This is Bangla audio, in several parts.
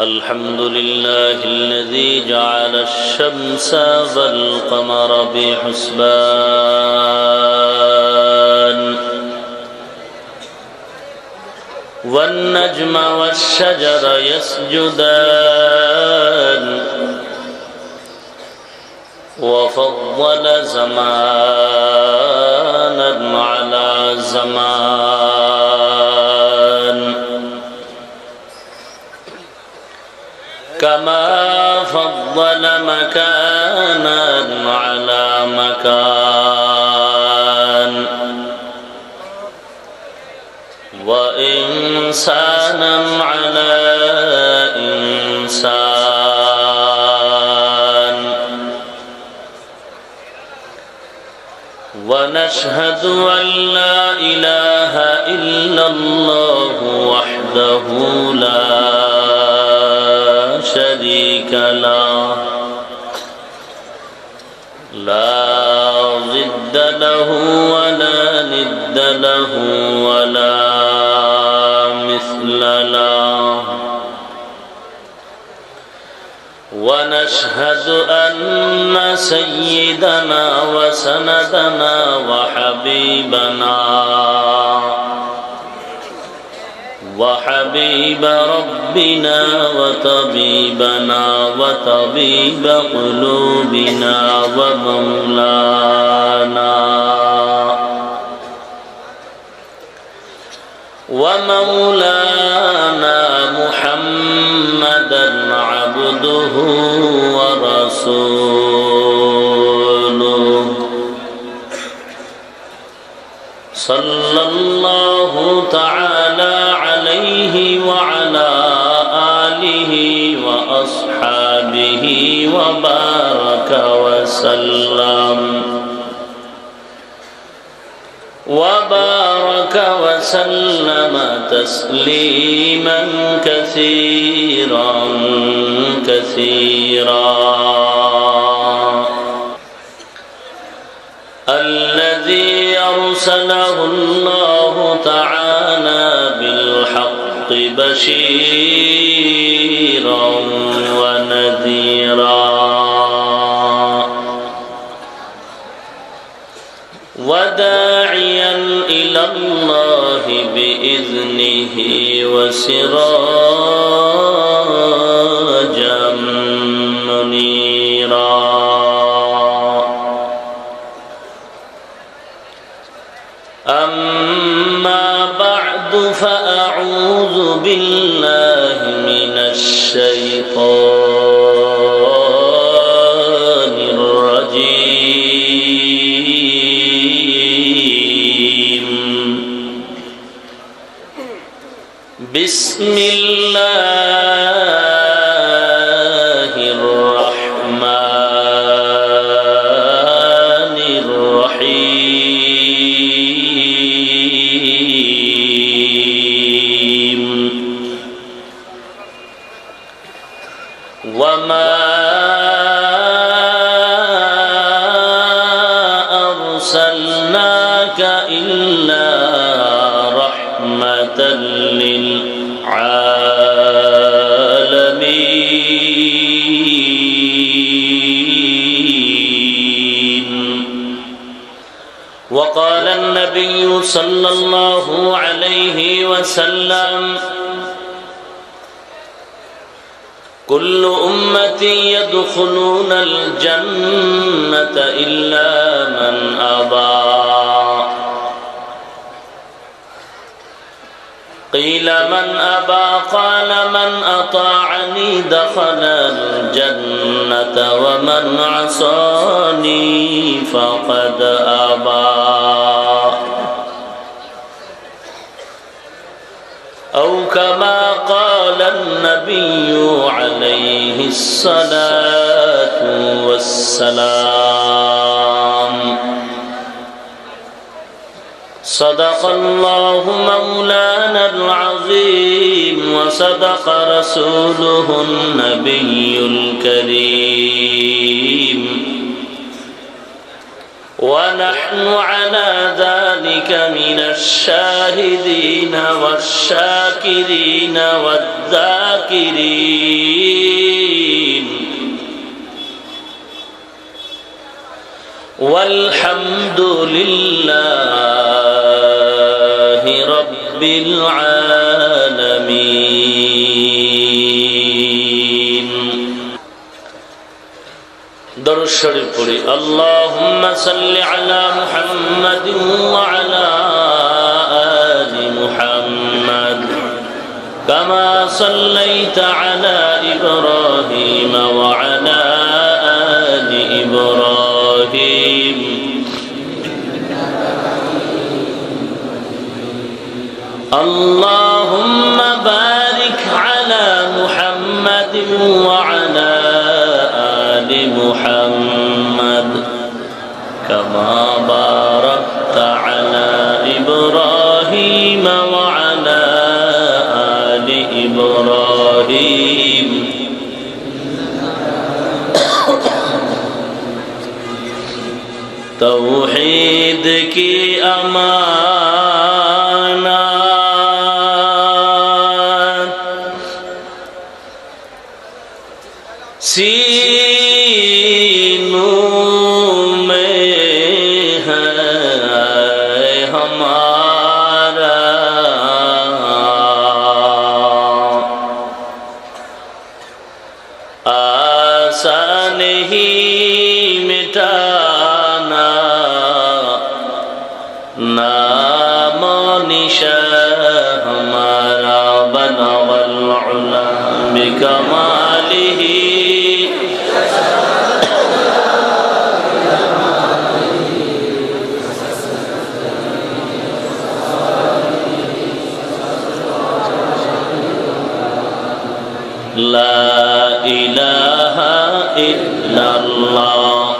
الحمد لله الذي جعل الشمس والقمر بحسبان والنجم والشجر يسجدان وفضل زمانا على زمان كما فضل مكانا على مكان وإنسانا على إنسان ونشهد أن لا إله إلا الله وحده لا شريك له لا ضد له ولا ند له ولا مثل له ونشهد أن سيدنا وسندنا وحبيب ربنا وطبيبنا وطبيب قلوبنا ومولانا محمدا عبده ورسوله صلى الله تعالى عليه وعلى آله وأصحابه وبارك وسلم تسليما كثيرا الذي أرسله الله تعالى بالحق بشيرا ونذيرا وداعيا إلى الله بإذنه وسراجا منيرا أما بعد فأعوذ بالله من الشيطان الرجيم بسم الله الرحمن الرحيم وما أرسلناك إلا رحمة للعالمين وقال النبي صلى الله عليه وسلم كل أمتي يدخلون الجنة إلا من أبى قيل من أبى قال من أطاعني دخل الجنة ومن عصاني فقد أبى أو كما قال النبي عليه الصلاة والسلام صدق الله مولانا العظيم وصدق رسوله النبي الكريم ونحن على ذلك من الشاهدين والشاكرين والذاكرين والحمد لله رب العالمين. درود شریف پڑھی. اللهم صل على محمد وعلى آل محمد كما صليت على إبراهيم وعلى آل إبراهيم اللهم بارك على محمد وعلى آل محمد كما باركت على إبراهيم وعلى آل إبراهيم توحید کی امانت سینوں میں ہے ہمارا آسان ہی مٹانا نام و نشان ہمارا بلغ العلا بکمالہ لا إله إلا الله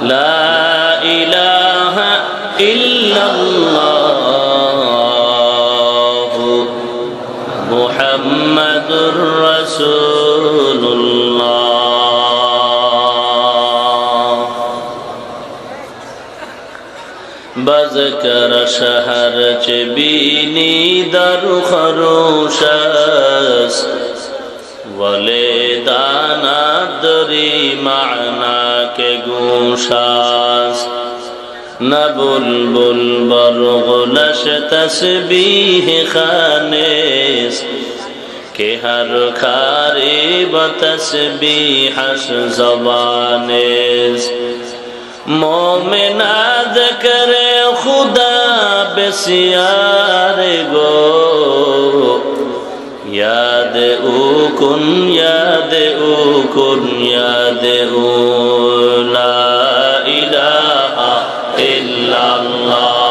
لا إله إلا الله محمد رسول الله بذكر شهر چبینی در خروشست ولی داند دری معنا کے گوشاست نہ بلبل برغلش تسبیح خانیست کہ ہر کاری بتسبیحش زبانیست مومنہ ذکر خدا بسیار گو یاد او کن یاد او کن یاد او لا الہ الا اللہ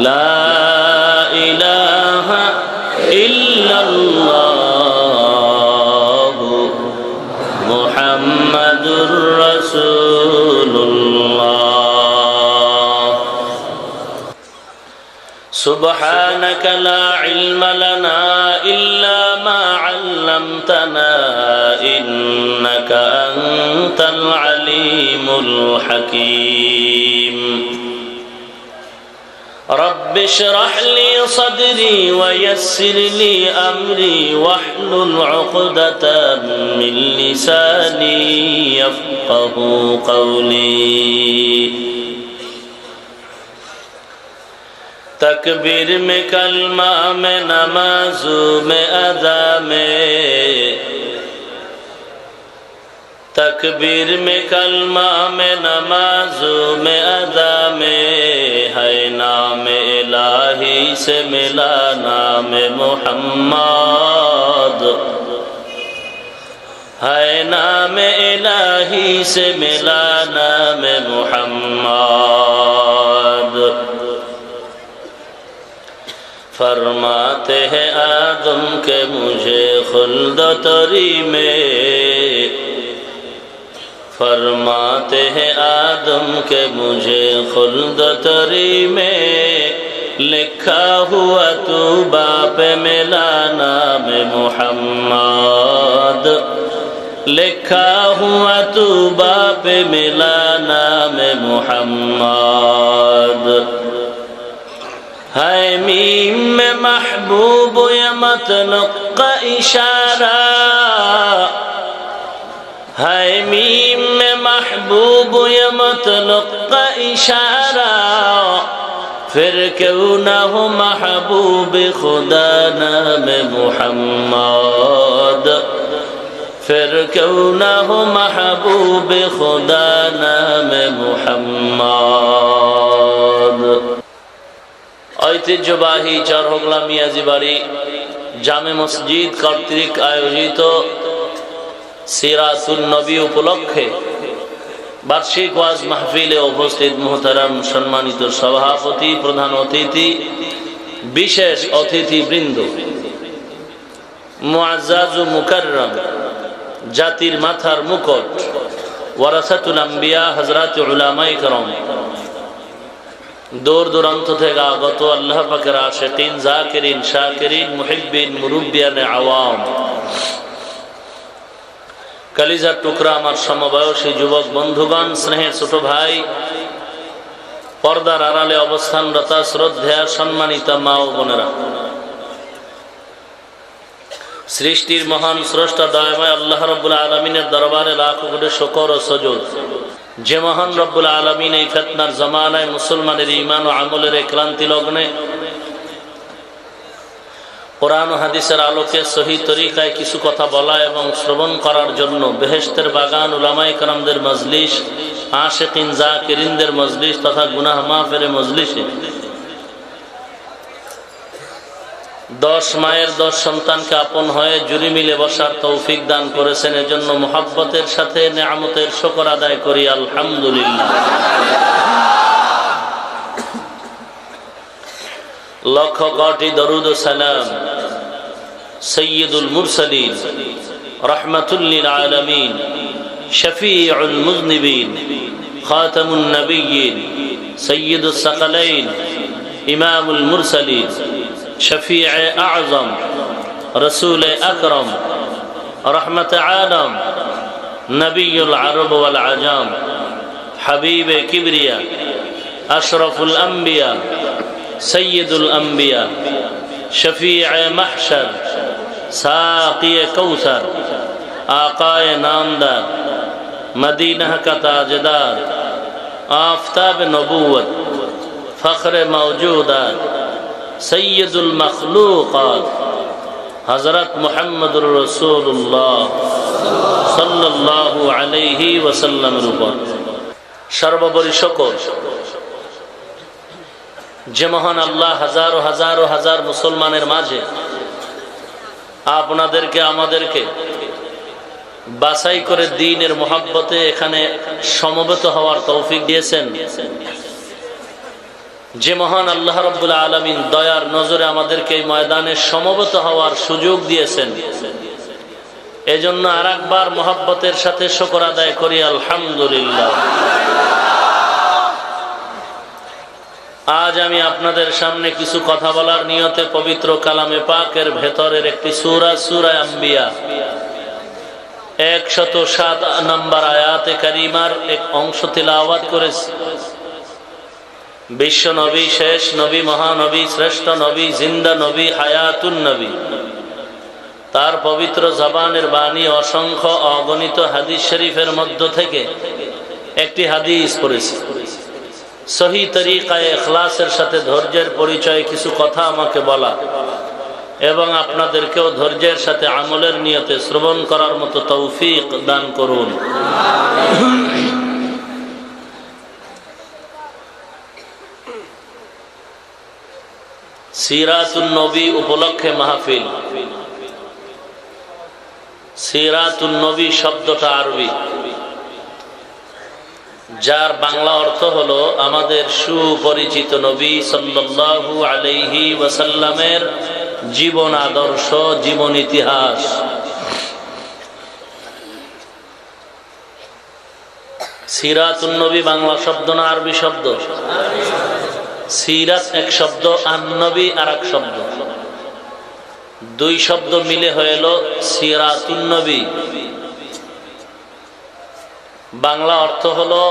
লা ইলাহা ইল্লাল্লাহু মুহাম্মাদুর রাসূলুল্লাহ। سبحانك لا علم لنا إلا ما علمتنا إنك أنت العليم الحكيم رب اشرح لي صدري ويسر لي أمري واحلل عقدة من لساني يفقه قولي تکبیر میں کلمہ میں نمازوں میں ادا میں تکبیر میں کلمہ میں نمازوں میں ادا میں ہے نام الہی سے ملا نام محمد ہے نام الہی سے ملا نام محمد فرماتے ہیں آدم کے مجھے خلد تری میں فرماتے ہیں آدم کے مجھے خلد تری میں لکھا ہوا تو باپ ملا نام محمد لکھا ہوا تو باپ ملا نام محمد ہے میم میں محبوب یا مطلق کا اشارہ ہے میم میں محبوب یا مطلق کا اشارہ پھر کیوں نہ ہو محبوب خدا نام محمد پھر کیوں نہ ہو محبوب خدا نام محمد ঐতিহ্যবাহী চরহগলা মিয়াজি বাড়ি জামে মসজিদ কর্তৃক আয়োজিত সিরাতুন নবী উপলক্ষে বার্ষিক ওয়াজ মাহফিলে উপস্থিত মুহতারাম সম্মানিত সভাপতি, প্রধান অতিথি, বিশেষ অতিথিবৃন্দ, মুআজ্জাজ ও মুকাররম, জাতির মাথার মুকুট, ওয়ারাসাতুল আম্বিয়া হযরত উলামায়ে কেরাম, দূর দূরান্ত থেকে আগত আল্লাহ পাকের আশিকিন, জাকিরিন, শাকিরিন, মুহিব্বিন, মুরব্বিয়ানে আওয়াম, কলিজার টুকরা আমার সমবয়সী যুবক বন্ধুগণ, স্নেহের ছোট ভাই, পর্দার আড়ালে অবস্থানরত শ্রদ্ধেয় সম্মানিত মা ও বোনেরা, সৃষ্টির মহান স্রষ্টা দয়াময় আল্লাহ রাব্বুল আলামিনের দরবারে লাখো কোটি শুকর ও সুজুদ। যে মহান রব্বুল আলামিন এই ফিতনার জামানায় মুসলমানের ঈমান ও আমলের ক্লান্তি লগ্নে কোরআন ও হাদিসের আলোকে সহি তরিকায় কিছু কথা বলা এবং শ্রবণ করার জন্য বেহেশতের বাগান উলামায়ে কেরামদের মজলিস, আশিকিন জাকিরিনদের মজলিস তথা গুনাহ মাফের মজলিসে 10 মায়ের 10 সন্তানকে আপন হয়ে জুরি মিলে বসার তৌফিক দান করেছেন। এজন্য মুহাব্বতের সাথে নেয়ামতের শুকর আদায় করি আলহামদুলিল্লাহ। লক্ষ কোটি দরুদ ও সালাম সাইয়্যিদুল মুরসালিন, রাহমাতুল লিল আলামিন, শফিউল মুযনিবিন, খাতামুন নবিয়্যিন, সাইয়্যিদুস সাকালাইন, ইমামুল মুরসালিন, শফিউ আযম, রাসূল আকরাম, রহমত আলম, নবিয়ুল আরব ওয়াল আজম, হাবিবে কিবরিয়া, আশরাফুল আম্বিয়া, সৈয়দুল আম্বিয়া, শফিউ মাহশর, সাকিয়ে কৌসর, আকায়ে নামদার, মদিনা কা তাজদার, আফতাব নবুয়ত, ফখরে মওজুদাত, সৈয়দুল মখলুকাত, হযরত মুহাম্মদুর রাসূলুল্লাহ সাল্লাল্লাহু আলাইহি ওয়াসাল্লামের উপর সর্বোপরি শুকর যে মহান আল্লাহ হাজার হাজার হাজার মুসলমানের মাঝে আপনাদেরকে আমাদেরকে বাছাই করে দ্বীনের মহব্বতে এখানে সমবেত হওয়ার তৌফিক দিয়েছেন। যে মহান আল্লাহ রাব্বুল আলামিন দয়ার নজরে আমাদেরকে এই ময়দানে সমবেত হওয়ার সুযোগ দিয়েছেন, এজন্য আরেকবার মহব্বতের সাথে শুকর আদায় করি আলহামদুলিল্লাহ। আজ আমি আপনাদের সামনে কিছু কথা বলার নিয়তে পবিত্র কালামে পাকের ভেতরের একটি সূরা, সূরা আম্বিয়া 107 নম্বর আয়াতে কারিমার এক অংশ তিলাওয়াত করেছি। বিশ্ব নবী, শেষ নবী, মহানবী, শ্রেষ্ঠ নবী, জিন্দা নবী, হায়াতুন নবী, তার পবিত্র জবানের বাণী অসংখ্য অগণিত হাদিস শরীফের মধ্য থেকে একটি হাদিস পড়েছি। সহি তরিকায় ইখলাসের সাথে ধৈর্যের পরিচয় কিছু কথা আমাকে বলা এবং আপনাদেরকেও ধৈর্যের সাথে আমলের নিয়তে শ্রবণ করার মতো তৌফিক দান করুন। সিরাতুন নবী উপলক্ষে মাহফিল। সিরাতুন নবী শব্দটা আরবি, যার বাংলা অর্থ হলো আমাদের সুপরিচিত নবী সাল্লাল্লাহু আলাইহি ওয়াসাল্লামের জীবন আদর্শ, জীবন ইতিহাস। সিরাতুন নবী বাংলা শব্দ না আরবি শব্দ? সিরাত এক শব্দ, আন নবী আর এক শব্দ, দুই শব্দ মিলে হইল সিরাতুন নবী। বাংলা অর্থ হলো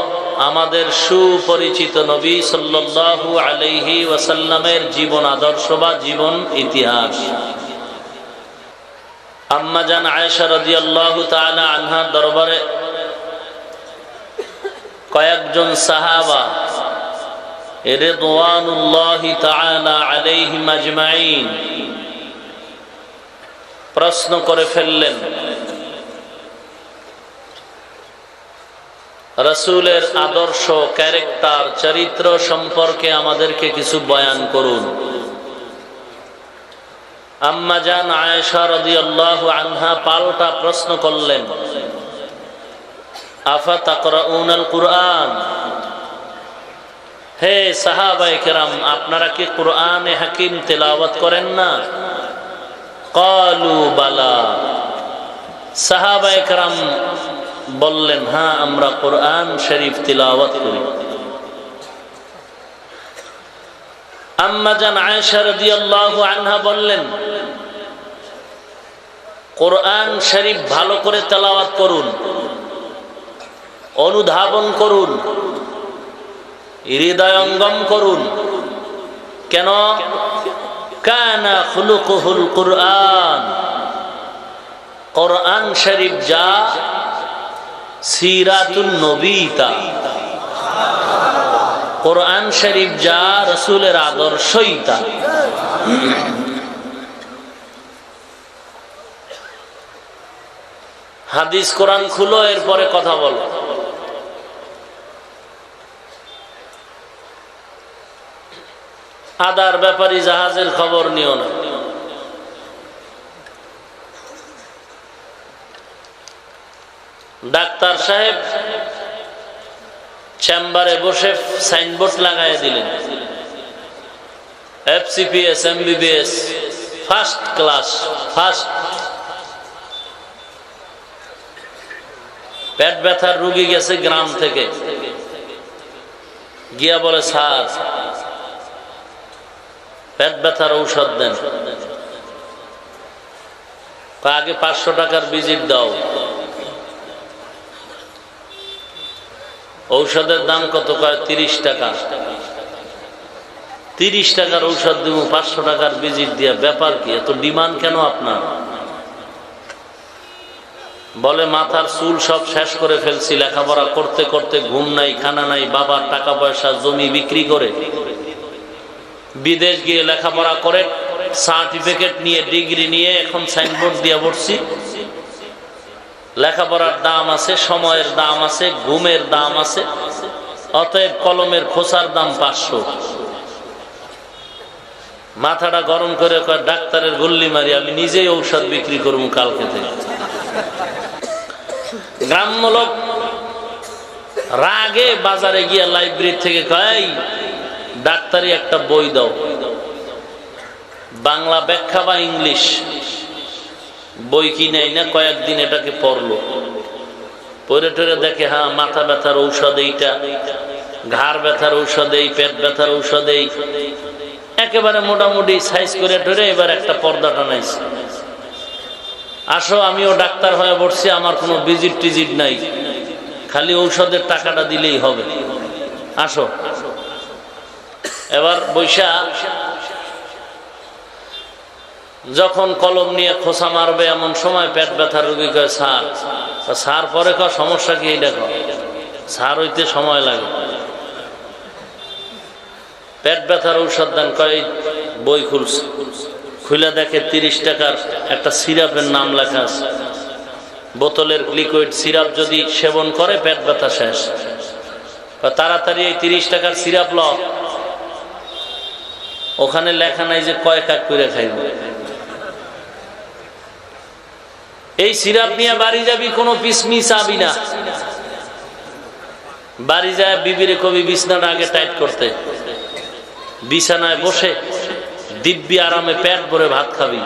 আমাদের সুপরিচিত নবী সাল্লাল্লাহু আলাইহি ওয়াসাল্লামের জীবন আদর্শ বা জীবন ইতিহাস। আম্মা জান আয়েশা রাদিয়াল্লাহু তাআলা আনহার দরবারে কয়েকজন সাহাবা রিদওয়ানুল্লাহি তাআলা আলাইহিম আজমাইন প্রশ্ন করে ফেললেন, রাসূলের আদর্শ, ক্যারেক্টার, চরিত্র সম্পর্কে আমাদেরকে কিছু বয়ান করুন। আম্মা জান আয়েশা রাদিয়াল্লাহু আনহা পাল্টা প্রশ্ন করলেন, আফা তাকরাউনাল কুরআন, হে সাহাবায়ে কেরাম, আপনারা কি কুরআনে হাকিম তেলাওয়াত করেন না? ক্বালু বালা, সাহাবায়ে কেরাম বললেন, হ্যাঁ, আমরা কুরআন শরীফ তিলাওয়াত করি। আম্মা জান আয়েশা রাদিয়াল্লাহু আনহা বললেন, কুরআন শরীফ ভালো করে তেলাওয়াত করুন, অনুধাবন করুন, হৃদয়ঙ্গম করুন। কেন? কানা খুলুকুহুল কুরআন, কুরআন শরীফ যা, সিরাতুন নবী তা। কুরআন শরীফ যা, রাসূলের আদর্শই তা। হাদিস কোরআন খুলো, এরপরে কথা বলো। আদার ব্যাপারী জাহাজের খবর নিও না। ডাক্তার সাহেব চেম্বারে বসে সাইনবোর্ড লাগাই দিলেন, FCPS MBBS first class, first. পেট ব্যথার রোগী গেছে গ্রাম থেকে, গিয়া বলে, স্যার পেট ব্যথার ঔষধ দেন। আগে 500 টাকার ভিজিট দাও। ঔষধের দাম কত? কয় 30 টাকা। 30 টাকার ঔষধ দিব, 500 টাকার ভিজিট দিয়া, ব্যাপার কি? এত ডিমান্ড কেন আপনার? বলে, মাথার চুল সব শেষ করে ফেলছি, লেখাপড়া করতে করতে, ঘুম নাই, খানা নাই, বাবার টাকা পয়সা জমি বিক্রি করে বিদেশ গিয়ে লেখাপড়া করে সার্টিফিকেট নিয়ে, ডিগ্রি নিয়ে এখন সাইনবোর্ড দিয়ে বসছি। লেখাপড়ার দাম আছে, সময়ের দাম আছে, ঘুমের দাম আছে, অতএব কলমের খোসার দাম 500। মাথাটা গরম করে কয়, ডাক্তারের গুল্লি মারি, আমি নিজেই ঔষধ বিক্রি করবো কালকে থেকে। গ্রাম্য লোক রাগে বাজারে গিয়া লাইব্রেরি থেকে কয়, ডাক্তারি একটা বই দাও, বাংলা ব্যাখ্যা বা ইংলিশ বই কিনে না কয়েকদিন এটাকে পড়লো, পড়ে টরে দেখে হ্যাঁ মাথা ব্যথার ঔষধ এইটা, ঘাড় ব্যথার ঔষধ এই, পেট ব্যথার ঔষধ এই, একেবারে মোটামুটি সাইজ করে টরে এবার একটা পর্দা টানাইছে। আসো আমিও ডাক্তার হয়ে পড়ছি, আমার কোনো ভিজিট টিজিট নাই, খালি ঔষধের টাকাটা দিলেই হবে, আসো। এবার বৈশা যখন কলম নিয়ে খোসা মারবে এমন সময় পেট ব্যথার রোগী কয় স্যার, স্যার পরে কয় সমস্যা কি এইটা কয়, স্যার হইতে সময় লাগে। পেট ব্যথার ঔষধ দেন, কয় বই খুলছে, খুলে দেখে 30 টাকার একটা সিরাপের নাম লেখা আছে, বোতলের লিকুইড সিরাপ যদি সেবন করে পেট ব্যথা শেষ। তাড়াতাড়ি এই 30 টাকার সিরাপ ল, ওখানে লেখা নাই যে কয় কাক করে খাইব। এই সিরাপ নিয়ে বাড়ি যাবি, কোনো পিসমি চাবি না, বাড়ি যায় বিবিরে কবি বিছানাটা আগে টাইট করতে, বিছানায় বসে দিব্যি আরামে পেট ভরে ভাত খাবি,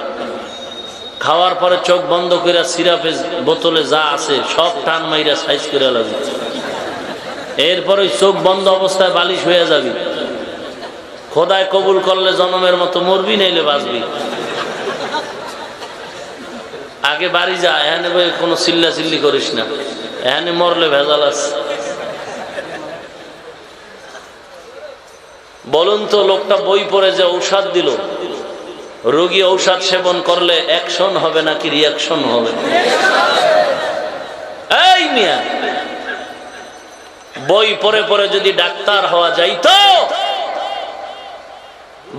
খাওয়ার পরে চোখ বন্ধ করে সিরাপে বোতলে যা আছে সব টান মাইরা সাইজ করে লাগবে, এরপরে চোখ বন্ধ অবস্থায় বালিশ হয়ে যাবি, খোদায় কবুল করলে জনমের মতো মরবি, নাইলে বাঁচবি। আগে বাড়ি যা, এখানে কোনো চিল্লা চিল্লি করিস না, এখানে মরলে ভেজাল আছে। বলুন তো, লোকটা বই পড়ে যে ঔষধ দিল, রোগী ঔষধ সেবন করলে অ্যাকশন হবে নাকি রিয়াকশন হবে? এই মিয়া, বই পড়ে পড়ে যদি ডাক্তার হওয়া যাইতো,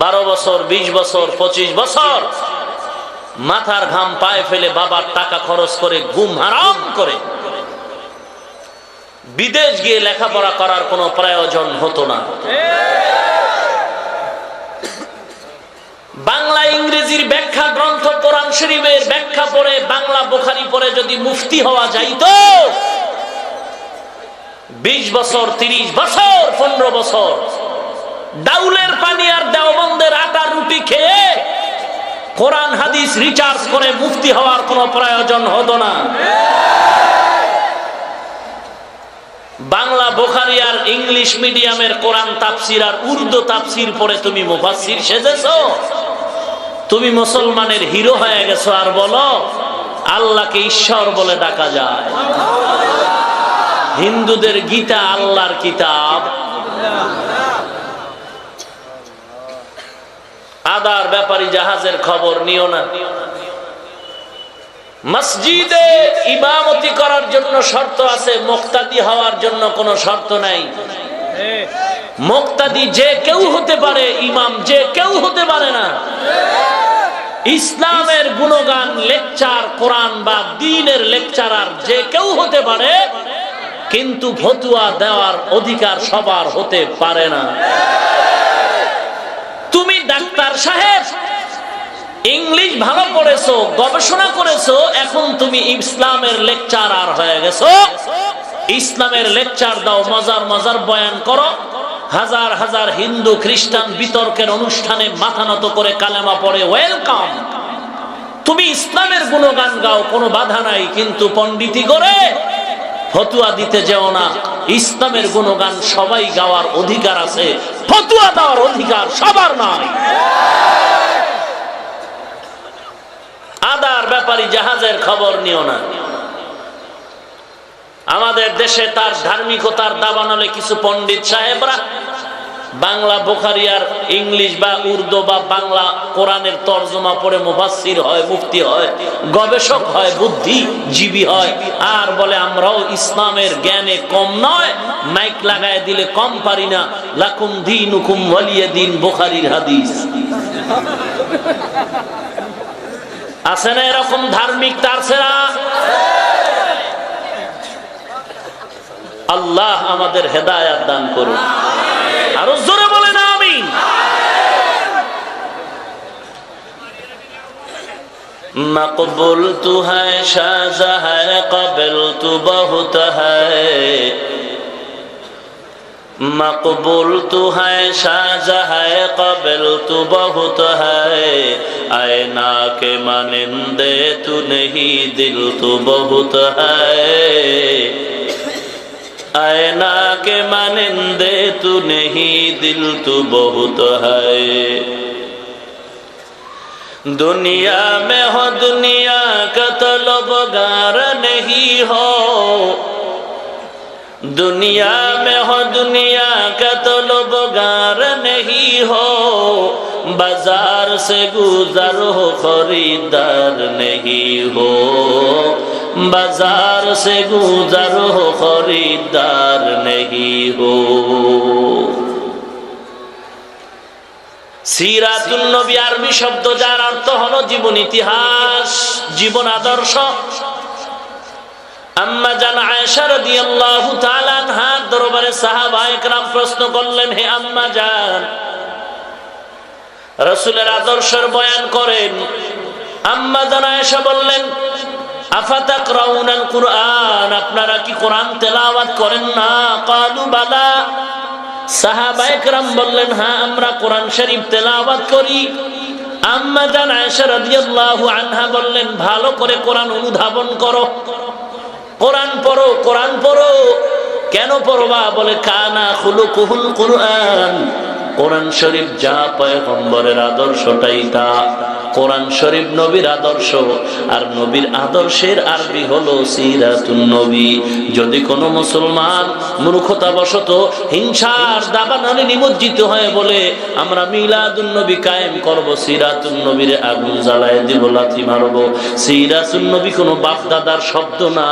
12 বছর 20 বছর 25 বছর মাথার ঘাম পায়ে ফেলে বাবার টাকা খরচ করে ঘুম হারাম করে বিদেশ গিয়ে লেখাপড়া করার কোনো প্রয়োজন হতো না। বাংলা ইংরেজির ব্যাখ্যা গ্রন্থ কোরআন শরীফের ব্যাখ্যা পড়ে, বাংলা বুখারী পড়ে যদি মুফতি হওয়া যাইতো, 20 বছর 30 বছর 15 বছর ডাউলের পানি আর দেওবন্দের আটা রুটি খেয়ে কোরআন হাদিস রিসার্চ করে মুফতি হওয়ার কোনো প্রয়োজন হতো না। বাংলা বুখারী আর ইংলিশ মিডিয়ামের কোরআন তাফসীর আর উর্দু তাফসীর পড়ে তুমি মুফাসসির সেজেছো, তুমি মুসলমানের হিরো হয়ে গেছো, আর বলো আল্লাহকে ঈশ্বর বলে ডাকা যায়। হিন্দুদের গীতা আল্লাহর কিতাব। আদার ব্যাপারী জাহাজের খবর নিও না। মসজিদে ইমামতি করার জন্য শর্ত আছে, মুক্তাদি হওয়ার জন্য কোনো শর্ত নাই। মুক্তাদি যে কেউ হতে পারে, ইমাম যে কেউ হতে পারে না। ইসলামের গুণগান লেকচার, কোরআন বা দ্বীনের লেকচারার যে কেউ হতে পারে, কিন্তু ফতুয়া দেওয়ার অধিকার সবার হতে পারে না। তুমি ডাক্তার সাহেব, ইংলিশ ভালো পড়েছো, গবেষণা করেছো, এখন তুমি ইসলামের লেকচারার হয়ে গেছো। ইসলামের লেকচার দাও, মজার মজার বয়ান করো, হাজার হাজার হিন্দু খ্রিস্টান বিতর্কের অনুষ্ঠানে মাথা নত করে কালেমা পড়ে, ওয়েলকাম। তুমি ইসলামের গুণগান গাও, কোনো বাধা নাই, কিন্তু পণ্ডিতি করে ফতুয়া দিতে যেও না। ইসলামের গুণগান সবাই গাওয়ার অধিকার আছে, ফতুয়া দেওয়ার অধিকার সবার নাই। আদার ব্যাপারী জাহাজের খবর নিও না। আমাদের দেশে তার ধার্মিকতার দাবানলে কিছু পণ্ডিত সাহেবরা বাংলা বুখারী আর ইংলিশ বা উর্দু বা বাংলা কোরআনের তরজমা পড়ে মুফাসসির হয়, মুফতি হয়, গবেষক হয়, বুদ্ধিজীবী হয়, আর বলে আমরাও ইসলামের জ্ঞানে কম নয়, মাইক লাগায় দিলে কম পারি না। লাকুম দীনুকুম ওয়ালিয়া দীন, বুখারীর হাদিস। আছে না এরকম ধার্মিক তারছেরা? আল্লাহ আমাদের হেদায়েত দান করুন। আরো জোরে বলেন আমিন। মকবুল তু হ্যায় শাযা হ্যায়, কবিল তু বহুত হ্যায়, मकबूल तू है शाहजहां क़ाबिल तू बहुत है आईना के मानिंदे तू नहीं दिल तू बहुत है आईना के मानिंदे तू नहीं दिल तू बहुत है दुनिया में हो दुनिया का तलबगार नहीं हो दुनिया में हो दुनिया का तलबगार नहीं हो बाजार से गुजर हो खरीदार नहीं हो बाजार से गुजर हो खरीदार नहीं हो সিরাতুন নবী আরবি শব্দ যার অর্থ হলো জীবন ইতিহাস জীবন আদর্শ আম্মা জান আয়েশা রাদিয়াল্লাহু তাআলা আনহা দরবারে সাহাবায়ে কেরাম প্রশ্ন করলেন হে আম্মা জান রাসূলের আদর্শের বয়ান করেন আম্মা জান আয়েশা বললেন আফাতাকরাউনাল কুরআন আপনারা কি কোরআন তেলাওয়াত করেন না ক্বালু বালা সাহাবায়ে কেরাম বললেন হ্যাঁ আমরা কোরআন শরীফ তেলাওয়াত করি আম্মা জান আয়েশা রাদিয়াল্লাহু আনহা বললেন ভালো করে কোরআন অনুধাবন করো কোরআন পড়ো কোরআন পড়ো কেন পড়বা বলে কানা খুলুকুল কুরআন কোরআন শরীফ যা পয়গম্বরের আদর্শটাই তা কোরআন শরীফ নবীর আদর্শ আর নবীর আদর্শের আরবি হলো সিরাতুন নবী যদি কোনো মুসলমান মূর্খতাবশত হিংসার দাবানলে নিমজ্জিত হয়ে বলে আমরা মিলাদুন নবী কায়েম করব সিরাতুন নবীর আগুন জ্বালায় দিব লাথি মারব সিরাতুন নবী কোনো বাপ দাদার শব্দ না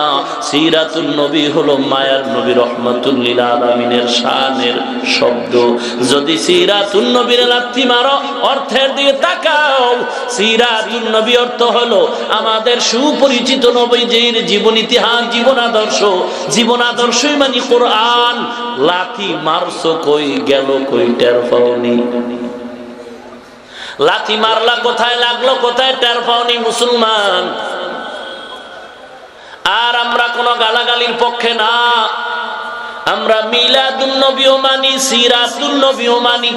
সিরাতুন নবী হলো মায়ার নবী রহমাতুল লিল আলামিনের শানের শব্দ যদি সিরাতুন নবীর লাথি মারো অর্থের দিকে তাকাও সিরাতুন নবী অর্থ হলো আমাদের সুপরিচিত নবীজির জীবন ইতিহাস জীবন আদর্শই মানে কোরআন লাথি মারছো কই গেল কই টের পাওনি লাথি মারলা কোথায় লাগলো কোথায় টের পাওনি মুসলমান আর আমরা কোন গালাগালির পক্ষে না আমরা মিলাদুন নবীও মানি সিরাতুন নবীও মানি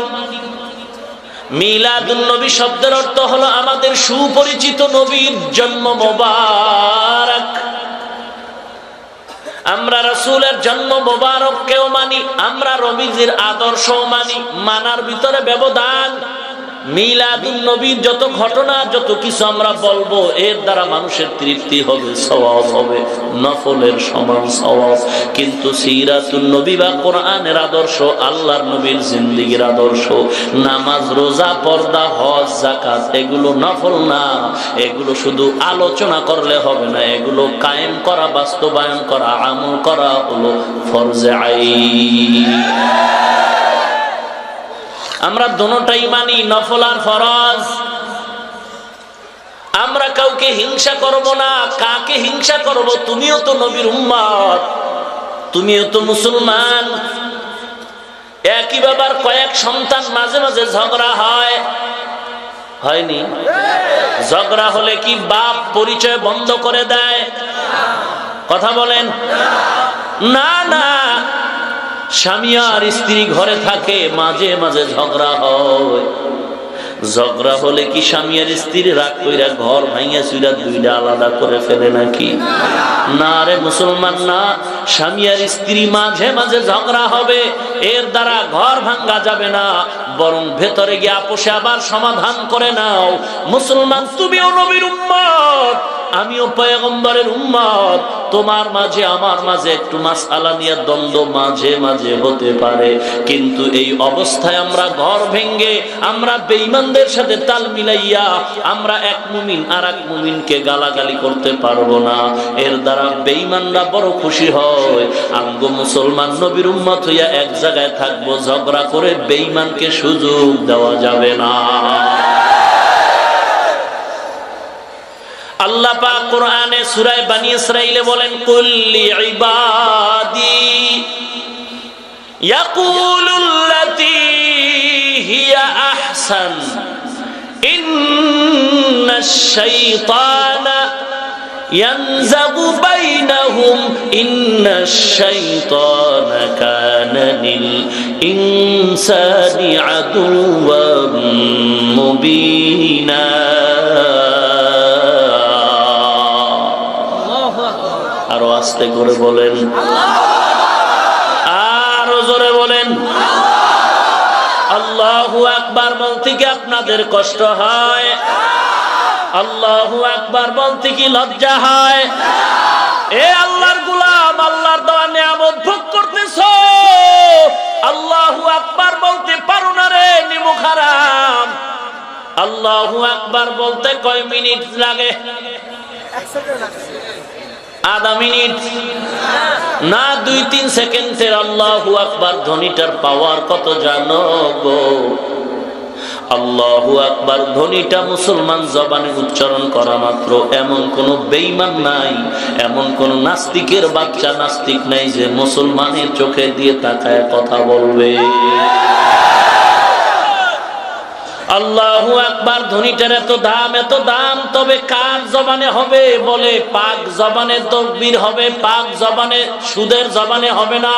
মিলাদুন নবী শব্দের অর্থ হলো আমাদের সুপরিচিত নবীর জন্ম মোবারক আমরা রাসূলের জন্ম মোবারককেও মানি আমরা নবীজির আদর্শও মানি মানার ভিতরে ব্যবধান মিলাদুন নবীর যত ঘটনা যত কিছু আমরা বলবো এর দ্বারা মানুষের তৃপ্তি হবে সওয়াব হবে নফলের সমান সওয়াব কিন্তু সিরাতুন নবী বা কোরআনের আদর্শ আল্লাহর নবীর জিন্দেগীর আদর্শ নামাজ রোজা পর্দা হজ যাকাত এগুলো নফল না এগুলো শুধু আলোচনা করলে হবে না এগুলো কায়েম করা বাস্তবায়ন করা আমল করা হলো ফরজে আইন আমরা দোনোটাই মানি নফল আর ফরজ আমরা কাউকে হিংসা করব না কাকে হিংসা করব তুমিও তো নবীর উম্মত তুমিও তো মুসলমান একই বাবার কয়েক সন্তান মাঝে মাঝে ঝগড়া হয়নি ঝগড়া হলে কি বাপ পরিচয় বন্ধ করে দেয় কথা বলেন না না স্বামী আর স্ত্রী ঘরে থাকে মাঝে মাঝে ঝগড়া হয় ঝগড়া হলে কি স্বামী আর স্ত্রী রাগ কইরা ঘর ভাঙিয়া চুইরা দুইটা আলাদা করে ফেলে নাকি না রে মুসলমান না স্বামী আর স্ত্রী মাঝে মাঝে ঝগড়া হবে এর দ্বারা ঘর ভাঙা যাবে না বরং ভেতরে গিয়ে আপোষে আবার সমাধান করে নাও মুসলমান তুমিও নবীর উম্মত আমিও পয়গম্বরের উম্মত তোমার মাঝে আমার মাঝে একটু মাসআলা নিয়ে দ্বন্দ্ব মাঝে মাঝে হতে পারে কিন্তু এই অবস্থায় আমরা ঘর ভেঙে আমরা বেঈমানদের সাথে তাল মিলাইয়া আমরা এক মুমিন আর এক মুমিনকে গালাগালি করতে পারবো না এর দ্বারা বেঈমানরা বড় খুশি হয় আমগো মুসলমান নবীর উম্মত হইয়া এক জায়গায় থাকবো ঝগড়া করে বেঈমানকে সুযোগ দেওয়া যাবে না আল্লাহ পাক কোরআনে সূরা বনী ইসরাঈলে বলেন কুল্লি ইবাদি ইয়াকুলুল্লাতী হিয়া আহসান ইন্নাশ শাইতানা ইয়ানযাগু বাইনাহুম ইন্নাশ শাইতানা কানা লিল ইনসানি আদুওয়াম মুবিনা। আরো আস্তে করে বলেন, আরো জোরে বলেন। আল্লাহু আকবার বলতে কি আপনাদের কষ্ট হয়? আল্লাহু আকবার বলতে কি লজ্জা হয়? এ আল্লাহর গোলাম, আল্লাহর দেওয়া নিয়ামত ভোগ করতেছো, আল্লাহু আকবার বলতে পারো না রে, নিমুখ হারাম। আল্লাহু আকবার বলতে কয় মিনিট লাগে? আধা মিনিট না, 2-3 সেকেন্ডের আল্লাহু আকবার ধ্বনিটার পাওয়ার কত জানো গো? আল্লাহু আকবার ধ্বনিটা মুসলমান জবানে উচ্চারণ করা মাত্র এমন কোন বেঈমান নাই, এমন কোন নাস্তিকের বাচ্চা নাস্তিক নাই যে মুসলমানের চোখে দিয়ে তাকায় কথা বলবে। আল্লাহু আকবার ধ্বনিটার এত দাম, তবে কার জবানে হবে? বলে পাক জবানে তাকবীর হবে, পাক জবানে, সুদের জবানে হবে না,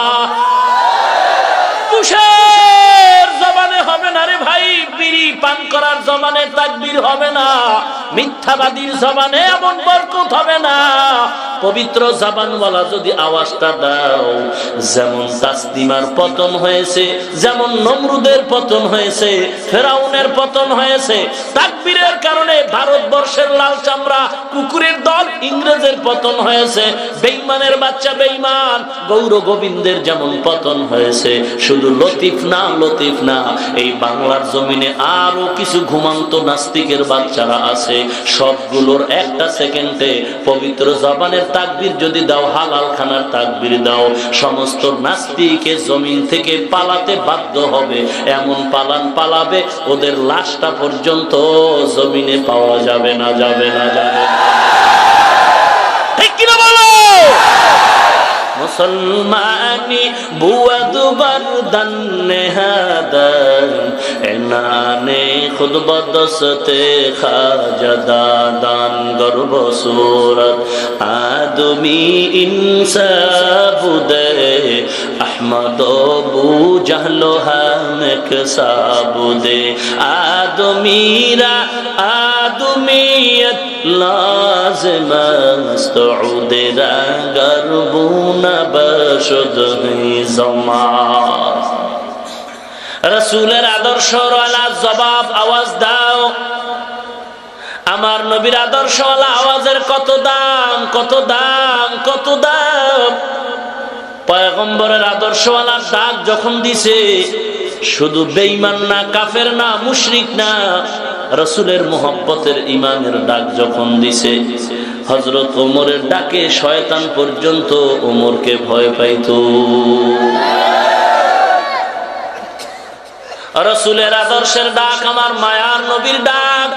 কুশের জবানে হবে না রে ভাই, বিড়ি পান করার জবানে তাকবীর হবে না, মিথ্যাবাদীর জবানে এমন বরকত হবে না। পবিত্র জবানওয়ালা যদি আওয়াজটা দাও, যেমন তাসলিমার পতন হয়েছে, যেমন নমরুদের পতন হয়েছে, ফেরাউনের পতন হয়েছে, তাকবীরের কারণে ভারতবর্ষের লাল চামড়া কুকুরের দল ইংরেজের পতন হয়েছে, বেঈমানের বাচ্চা বেঈমান গৌর গোবিন্দের যেমন পতন হয়েছে। শুধু লতিফ না, এই বাংলার জমিনে আরো কিছু ঘুমন্ত নাস্তিকের বাচ্চারা আছে, সবগুলোর একটা সেকেন্ডে পবিত্র জবানের তাকবীর যদি দাও, হালাল খানার তাকবীর দাও, সমস্ত নাস্তিকে জমিন থেকে পালাতে বাধ্য হবে। এমন পালাবে ওদের লাশটা পর্যন্ত জমিনে পাওয়া যাবে না। ঠিক কিনা বলো? মুসলমানি বুয়াদ বারদান নেহাদান এনানে খুদ বদসতে খাজাদান গর্ব সুরত আদমি ইনসাবুদে আহমদ বু জাহলো হামক সাবুদে আদমিরা আদমিয়ত লাজিম মস্তউদরা গরবুনা বশুদ জমাত। রাসূলের আদর্শওয়ালা জবাব আওয়াজ দাও। আমার নবীর আদর্শওয়ালা আওয়াজের কত দাম। পয়গম্বরের আদর্শওয়ালা ডাক যখন দিছে, শুধু বেঈমান না, কাফের না, মুশরিক না, রাসূলের মুহাব্বতের ঈমানের ডাক যখন দিছে, হযরত ওমরের ডাকে শয়তান পর্যন্ত ওমরকে ভয় পাইতো। রাসূলের আদর্শের ডাক, আমার মায়ার নবীর ডাক,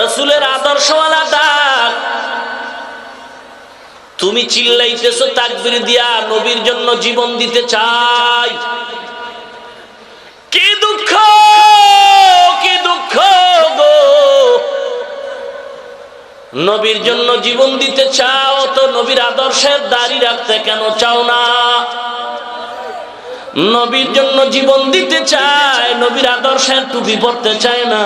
রাসূলের আদর্শওয়ালা ডাক। তুমি চিল্লাইতেছো তাকবীর দিয়া, নবীর জন্য জীবন দিতে চাই। কি দুঃখ গো, নবীর জন্য জীবন দিতে চাও তো নবীর আদর্শের দাড়ি রাখতে কেন চাও না? নবীর জন্য জীবন দিতে চায়, নবীর আদর্শের টুপি পরতে চায় না।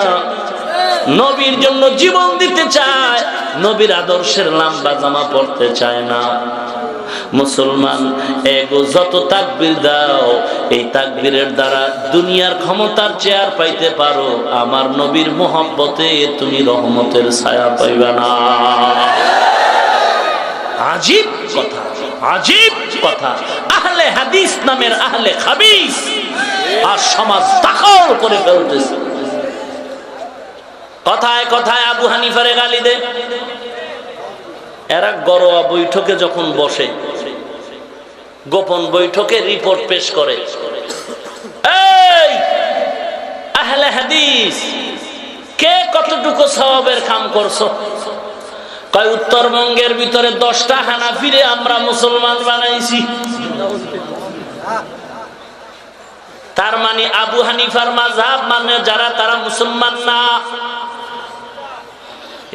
নবীর জন্য জীবন দিতে চায়, নবীর আদর্শের লম্বা জামা পরতে চায় না। মুসলমান এগো যত তাকবীর দাও, এই তাকবীরের দ্বারা দুনিয়ার ক্ষমতার চেয়ার পাইতে পারো, আমার নবীর মোহব্বতে তুমি রহমতের ছায়া পাইবা না। আজীব কথা। আহলে হাদিস নামের আহলে খাবিস আর সমাজ দখল করে ফেলতেছে। কথায় আবু হানিফারে গালি দে। এরা গরোয়া বৈঠকে যখন বসে, গোপন বৈঠকে রিপোর্ট পেশ করে, এই আহলে হাদিস কে কতটুকু সওয়াবের কাম করছো? কয় উত্তরবঙ্গের ভিতরে 10টা হানাফিরে আমরা মুসলমান বানাইছি। তার মানে আবু হানিফার মাযহাব মানে যারা, তারা মুসলমান না।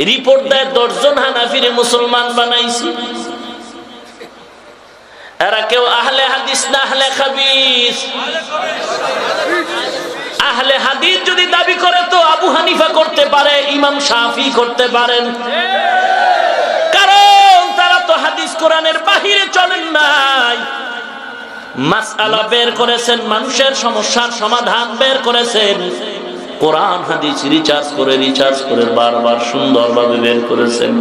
রিপোর্ট দেয় 10 জন হানাফিরে মুসলমান বানাইছি। এরা কেউ আহলে হাদিস না আহলে খাবিস? আহলে হাদিস যদি দাবি করে তো আবু হানিফা করতে পারে, ইমাম শাফি করতে পারেন, কারণ তারা তো হাদিস কোরআনের বাহিরে চলেন নাই। মাসআলা বের করেছেন, মানুষের সমস্যার সমাধান বের করেছেন, কোরআন হাদিস রিসার্চ করে বারবার সুন্দরভাবে বের করেছেন।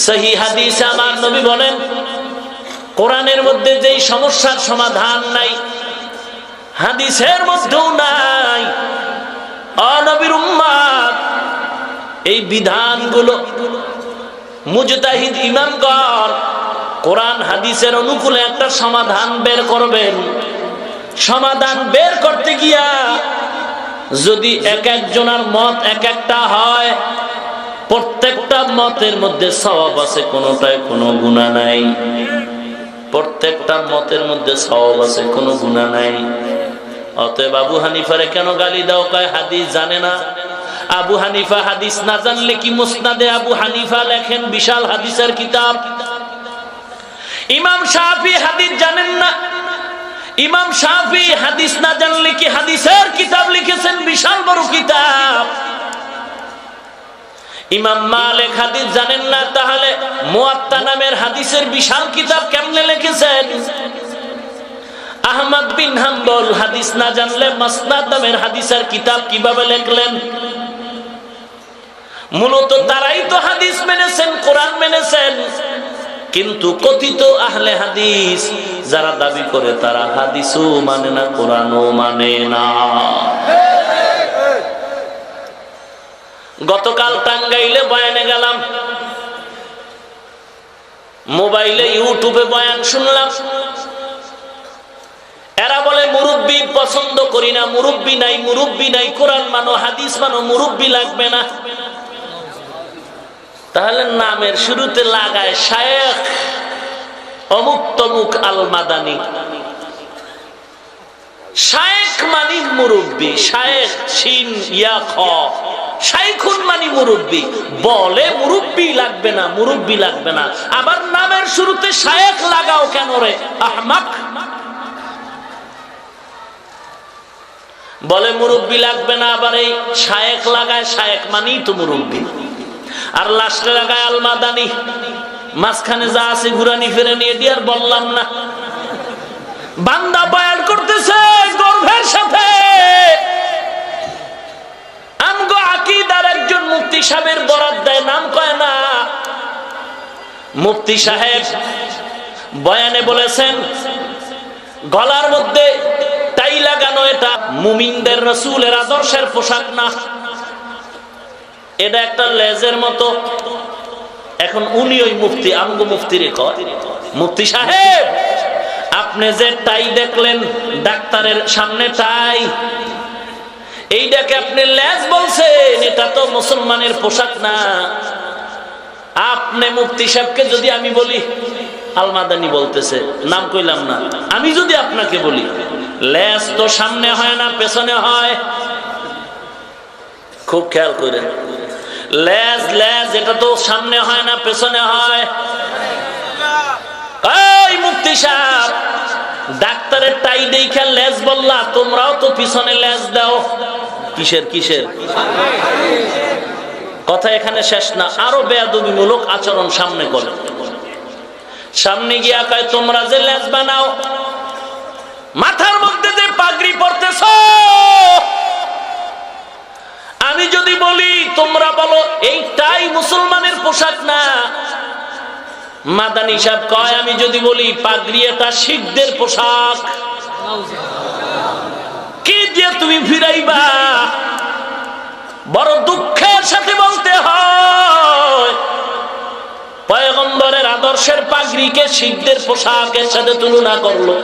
সহিহ হাদিসে আমার নবী বলেন, কোরআনের মধ্যে যেই সমস্যার সমাধান নাই হাদিসের মধ্যেও নাই। ও নবীর উম্মত, এই বিধানগুলো মুজতাহিদ ইমামগণ কোরআন হাদিসের অনুকূলে একটা সমাধান বের করবেন। সমাধান বের করতে গিয়া যদি এক একজনের মত এক একটা হয়, প্রত্যেকটা মতের মধ্যে সওয়াব আছে, কোনোটায় কোনো গুনাহ নাই। প্রত্যেকটা মতের মধ্যে সওয়াব আছে, কোনো গুনাহ নাই। অতএব আবু হানিফারে কেন গালি দাও? কয় হাদিস জানে না। আবু হানিফা হাদিস না জানলে কি মুসনাদে আবু হানিফা লেখেন, বিশাল হাদিসের কিতাব। ইমাম শাফি হাদিস জানেন না, ইমাম শাফি হাদিস না জানলে কি হাদিসের কিতাব লিখেছেন, বিশাল বড় কিতাব। ইমাম মালিক হাদিস জানেন না, তাহলে মুয়াত্তা নামের হাদিসের বিশাল কিতাব কেমনে লিখেছেন? আহমদ বিন হাম্বল হাদিস না জানলে মাসনাদ নামের হাদিসের কিতাব কিভাবে লিখলেন? মূলত তারাই তো হাদিস মেনেছেন, কোরআন মেনেছেন, কিন্তু কথিত আহলে হাদিস যারা দাবি করে তারা হাদিসও মানে না, কোরআনও মানে না। গতকাল টাঙ্গাইলে বয়ানে গেলাম, মোবাইলে ইউটিউবে বয়ান শুনলাম। এরা বলে মুরব্বি পছন্দ করি না, মুরব্বি নাই, কোরআন মানো, হাদিস মানো, মুরব্বি লাগবে না। তাহলে নামের শুরুতে লাগায় শায়েখ অমুক তমুক আল মাদানী। শায়েখ মানি মুরব্বি, শায়েখ শিন ইয়া খ, শাইখুন মানি মুরব্বি। বলে মুরব্বি লাগবে না, আবার নামের শুরুতে শায়েখ লাগাও কেন রে আহমাক? বলে মুরব্বি লাগবে না, আবার এই শায়েখ লাগায়, শায়েখ মানি তো মুরব্বি। আর লাস্টে লাগায় আল মাদানী। মাঝখানে যা আছে ঘুরানি ফেরানি, এটি আর বললাম না। বান্দা বয়ান করতেছে গর্বের সাথে, আমগো আকীদার একজন মুফতি সাহেবের বরাত দেয়, নাম কয় না। মুফতি সাহেব বয়ানে বলেছেন, গলার মধ্যে টাই লাগানো এটা মুমিনদের রাসূলের আদর্শের পোশাক না, এটা একটা লেজের মতো। এখন উনি ওই মুফতি, আমগো মুফতিরে কয়, মুফতি সাহেব আপনি যে টাই দেখলেন, ডাক্তারের সামনে টাই, এইটাকে আপনি লেজ বলছেন, এটা তো মুসলমানের পোশাক না। আপনি মুফতি সাহেবকে যদি আমি বলি, আল মাদানী বলতেছে, নাম কইলাম না, আমি যদি আপনাকে বলি লেজ তো সামনে হয় না পেছনে হয়, খুব খেয়াল করেন, লেজ এটা তো সামনে হয় না পেছনে হয়। এই মুফতি সাহেব, ডাক্তারের টাই দেখে লেজ বললা, তোমরাও তো পিছনে লেজ দাও। কিসের কথা এখানে শেষ না, আরো বেয়াদবিমূলক আচরণ সামনে করে। সামনে গিয়া কয়, তোমরা যে লেজ বানাও, মাথার মধ্যে যে পাগড়ি পরতেছ, আমি যদি বলি তোমরা বলো এইটাই মুসলমানের পোশাক না। মাদানী সাহেব কয়, আমি যদি বলি পাগড়ি এটা শিখদের পোশাক, কি দিয়ে তুমি ফিরাইবা? বড় দুঃখের সাথে বলতে হয়, পয়গম্বরের আদর্শের পাগড়িকে শিখদের পোশাকের সাথে তুলনা করলো।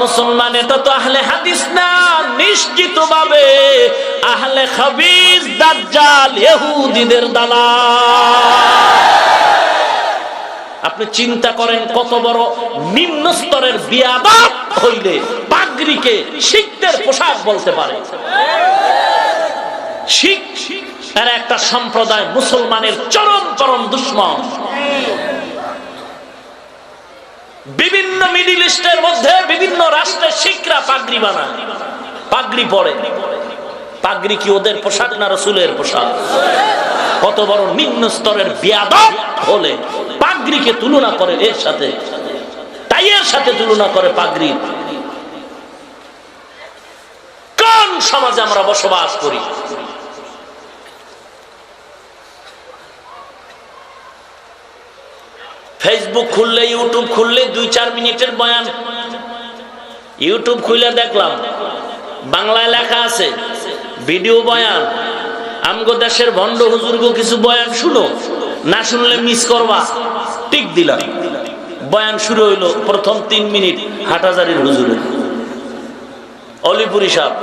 মুসলমান, এটা তো আহলে হাদিস না, নিশ্চিতভাবে আহলে খাবিস, দাজ্জাল, ইহুদিদের দালাল। আপনি চিন্তা করেন কত বড় নিম্ন স্তরের বিয়াদব হইলে পাগড়িকে শিখদের পোশাক বলতে পারে। শিখ এরা একটা সম্প্রদায় মুসলমানের চরম দুশমন। বিভিন্ন মিডল ইস্টের মধ্যে বিভিন্ন রাষ্ট্রের শিখরা পাগড়ি বানায়, পাগড়ি পরে। পাগড়ি কি ওদের পোশাক না রাসূলের পোশাক? কত বড় নিম্ন স্তরের বেয়াদব হলে পাগড়িকে তুলনা করে এর সাথে, টাইয়ের সাথে তুলনা করে পাগড়ি। কোন সমাজে আমরা বসবাস করি? ফেসবুক খুললে, ইউটিউব খুললে 2-4 মিনিটের বয়ান। ইউটিউব খুলে দেখলাম বাংলায় লেখা আছে ভিডিও বয়ান। আমগো দেশের ভণ্ড হুজুরগো কিছু বয়ান শুনো, না শুনলে মিস করবা। টিক দিলাম, বয়ান শুরু হইলো। প্রথম 3 মিনিট হাটহাজারীর হুজুরের, অলিপুরি সাহেব।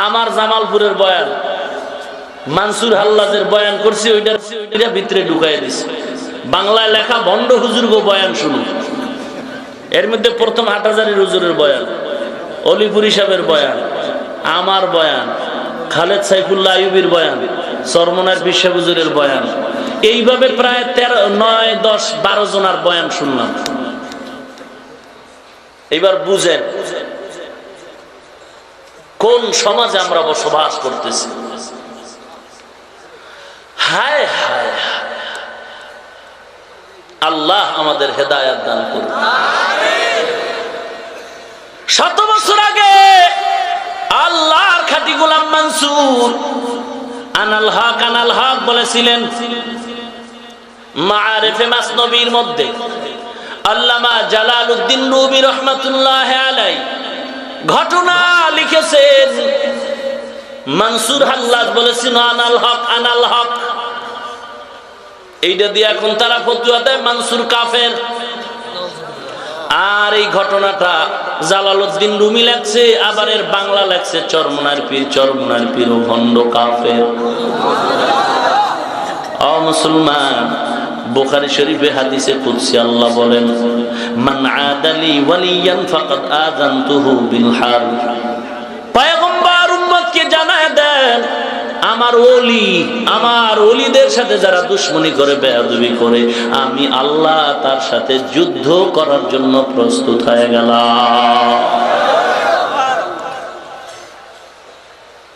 আমার জামালপুরের বয়ান, মানসুর হাল্লাজের বয়ান করছি, ওইটা ভিতরে ঢুকাই দিছি। বাংলায় লেখা ভণ্ড হুজুরগো বয়ান শুনো। এর মধ্যে প্রথম হাটহাজারীর হুজুরের বয়ান, অলিপুরি সাহেবের বয়ান, আমার বয়ান, খালেদ সাইফুল্লাহ আইয়ুবীর বয়ান, চরমনার বিশ্ব হুজুরের বয়ান। এইভাবে প্রায় 13, 9, 10, 12 জনার বয়ান শুনলাম। এবার বুঝেন কোন সমাজে আমরা বসবাস করতেছি। হায় হায়, আল্লাহ আমাদের হেদায়েত দান করুন। 7 বছর আগে আল্লাহর খাঁটি গোলাম মানসুর আনাল হক বলেছিলেন মাআরিফে মাসনবীর মধ্যে। আল্লামা জালালউদ্দিন রুমি রহমাতুল্লাহ আলাইহি ঘটনা লিখেছেন। মানসুর হাল্লাজ বলেছেন আনাল হক। এইটা দিয়ে এখন তারা ফতোয়া দেয় মানসুর কাফের। আর এই ঘটনাটা জালালউদ্দিন রুমি লেখছে, আবার এর বাংলা লেখছে চরমনার পীর ও ভণ্ড কাফের। ও মুসলমান, বুখারী শরীফে হাদিসে কুদসি আল্লাহ বলেন, মান আদালি ওয়ালিয়ান ফাকাদ আযানতুহু বিল হারব। পয়গম্বর উম্মতকে জানায় দেন, আমার ওলিদের সাথে যারা দুশমনি করে, বেয়াদবি করে, আমি আল্লাহ তার সাথে যুদ্ধ করার জন্য প্রস্তুত হয়ে গেলাম।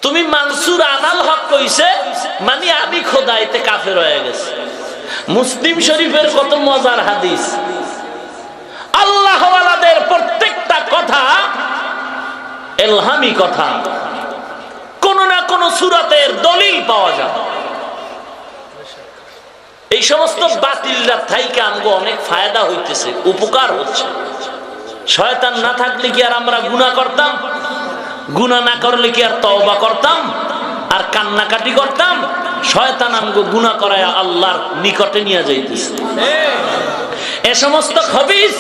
তুমি মানসুর আনাল হক কইছে মানে আমি খোদাইতে কাফের হয়ে গেছে। মুসলিম শরীফের কত মজার হাদিস। আল্লাহওয়ালাদের প্রত্যেকটা কথা ইলহামি কথা, কোন না কোন সূরাতের দলিল পাওয়া যায়। এই সমস্ত বাতিলরা থাইকে আমগো অনেক ফায়দা হইতেছে, উপকার হচ্ছে। শয়তান না থাকলে কি আর আমরা গুনাহ করতাম? গুনাহ না করলে কি আর তওবা করতাম আর কান্নাকাটি করতাম? শয়তান আমগো গুনাহ করায় আল্লাহর নিকটে নিয়ে যাইতেছে। এ সমস্ত খবিস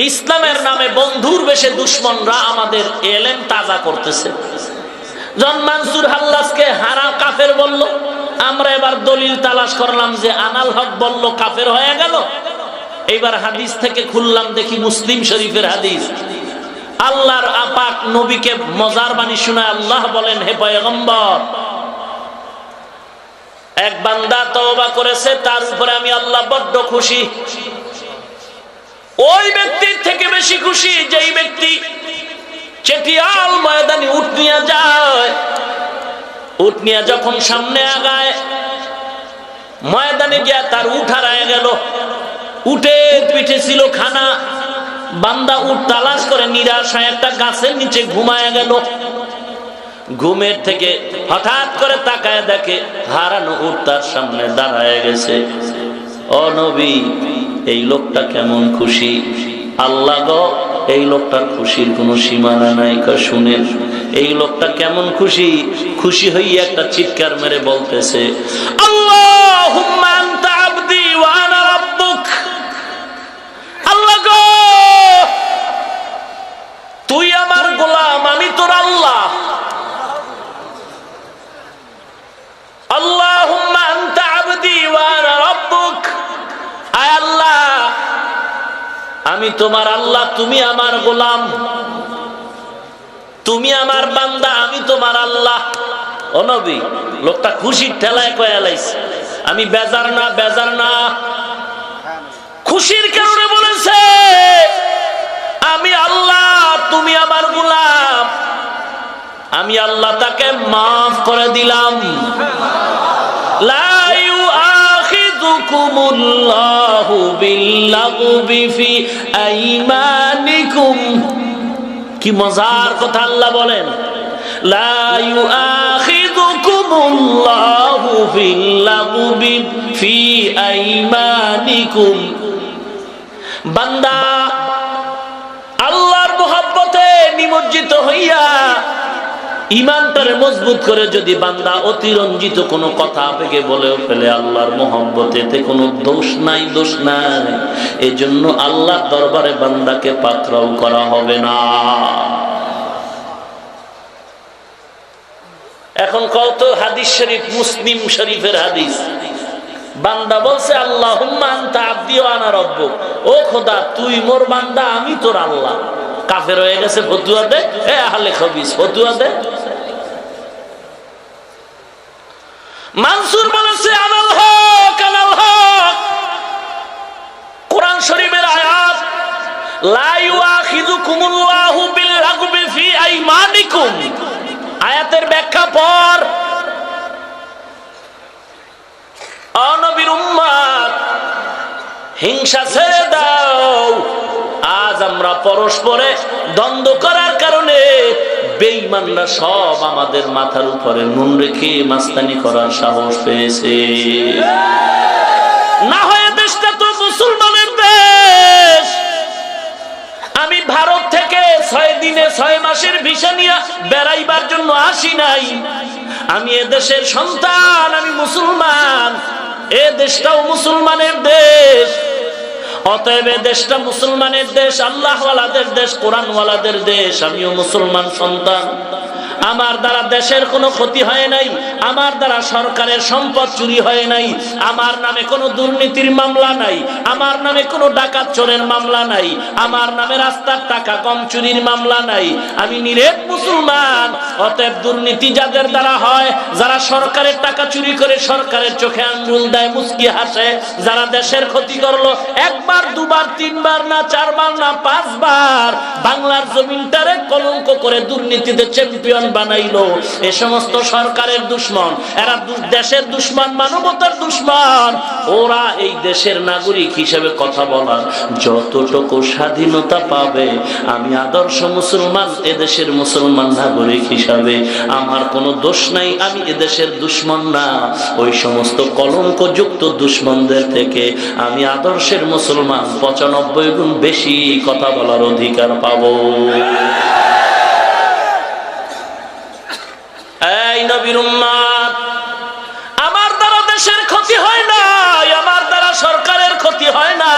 ইসলামের নামে বন্ধুর বেশে দুশমনরা আমাদের এলেম তাজা করতেছে। জন মানসুর হাল্লাজকে হারাম কাফের বলল, আমরা এবার দলিল তালাশ করলাম যে আনাল হক বলল কাফের হয়ে গেল। এইবার হাদিস থেকে খুললাম, দেখি মুসলিম শরীফের হাদিস। আল্লাহর পাক নবীকে মজার বাণী শোনায় আল্লাহ বলেন, হে পয়গম্বর, এক বান্দা তওবা করেছে, তার উপরে আমি আল্লাহ বড্ড খুশি। ওই ব্যক্তির থেকে বেশি খুশি যেই ব্যক্তি চেটিয়াল ময়দানে উট নিয়ে যায়। উট নিয়ে যখন সামনে আগায়, ময়দানে গিয়া তার উট হারায় গেল। উটের পিঠে ছিল খানা। বান্দা উট তালাশ করে নিরাশায় একটা গাছের নিচে ঘুমায় গেল। ঘুমের থেকে হঠাৎ করে তাকায় দেখে হারানো উট তার সামনে দাঁড়ায় গেছে। ও নবী, এই লোকটা কেমন খুশি। আল্লাহ গো, এই লোকটার খুশির কোনো সীমানা নাই। শুনেন, এই লোকটা কেমন খুশি। খুশি হইয়া একটা চিৎকার মেরে বলতেছে, আল্লাহুম্মা আনতা আবদি ওয়া আনা রাব্বুক। আল্লাহ গো, তুই আমার গোলাম, আমি তোর আল্লাহ। আল্লাহুম্মা আনতা আবদি ওয়া আনা রাব্বুক। আয় আল্লাহ, আমি তোমার আল্লাহ, তুমি আমার গোলাম, তুমি আমার বান্দা, আমি তোমার আল্লাহ। ও নবী, লোকটা খুশির ঠেলায় কয়ে লাইছে আমি বেজার না, বেজার না। খুশির কারণে বলেছে আমি আল্লাহ, তুমি আমার গোলাম, আমি আল্লাহ তাকে মাফ করে দিলাম। লা ইউআখিযুকুমুল্লাহু বিল্লাগবি ফি আইমানিকুম। কি মজার কথা আল্লাহ বলেন, লা ইউআখিযুকুমুল্লাহু বিল্লাগবি ফি আইমানিকুম। বান্দা আল্লাহর মহব্বতে নিমজ্জিত হইয়া ইমানটারে মজবুত করে যদি বান্দা অতিরঞ্জিত কোনো কথা আবেগে বলেও ফেলে আল্লাহর মহব্বতে, এতে কোনো দোষ নাই, দোষ নাই। এজন্য আল্লাহর দরবারে বান্দাকে পাকড়াও করা হবে না। এখন কত হাদিস শরীফ, মুসলিম শরীফের হাদিস, বান্দা বলছে আল্লাহুম্মা আনতা আবদি ওয়া আনা রাব্বুক, ও খোদা তুই মোর বান্দা, আমি তোর আল্লাহ। কাফের হয়ে গেছে, ফতুয়া দে, এ আহলে খবিস ফতুয়া দে। মানসুর বলেছে আনাল হক, আনাল হক। কোরআন শরীফের আয়াত, লা ইউআখিযুকুমুল্লাহু বিল্লাগবি ফি আইমানিকুম, আয়াতের ব্যাখ্যা পর। ও নবীর উম্মত, হিংসা ছেড়ে দাও। আজ আমরা পরস্পরে দ্বন্দ্ব করার কারণে বেঈমানরা সব আমাদের মাথার উপরে নুন রেখে মাস্তানি করার সাহস পেয়েছে। না হয় দেশটা তো মুসলমানের দেশ। আমি ভারত থেকে 6 দিনে 6 মাসের ভিসা নিয়ে বেড়াইবার জন্য আসি নাই। আমি এ দেশের সন্তান, আমি মুসলমান। এ দেশটাও মুসলমানের দেশ। অতএব দেশটা মুসলমানের দেশ, আল্লাহওয়ালাদের দেশ, কোরআনওয়ালাদের দেশ। আমিও মুসলমান সন্তান। আমার দ্বারা দেশের কোনো ক্ষতি হয় নাই, আমার দ্বারা সরকারের সম্পদ চুরি হয় নাই, আমার নামে কোনো দুর্নীতির মামলা নাই, আমার নামে কোনো ডাকাত চোরের মামলা নাই, আমার নামে রাস্তার টাকা কম চুরির মামলা নাই। আমি নিরেট মুসলমান। অতএব দুর্নীতি যাদের দ্বারা হয়, যারা সরকারের টাকা চুরি করে সরকারের চোখে আঙ্গুল দেয়, মুচকি হাসে, যারা দেশের ক্ষতি করলো 1 বার 2 বার 3 বার না 4 বার না 5 বার, বাংলার জমিনটারে কলঙ্ক করে দুর্নীতিতে চ্যাম্পিয়ন বানাইলো, এ সমস্ত সরকারের দুশমন। এরা দেশের দুশমন, মানবতার দুশমন। ওরা এই দেশের নাগরিক হিসেবে কথা বলার যতটুকু স্বাধীনতা পাবে, আমি আদর্শ মুসলমান, এদেশের মুসলমান নাগরিক হিসাবে আমার কোনো দোষ নাই। আমি এদেশের দুশমন না। ওই সমস্ত কলঙ্কযুক্ত দুশমনদের থেকে আমি আদর্শের মুসলমান 95 গুণ বেশি কথা বলার অধিকার পাবো। এই নবীর উম্মত, আমার দ্বারা দেশের ক্ষতি হয় না, আমার দ্বারা সরকারের ক্ষতি হয় না।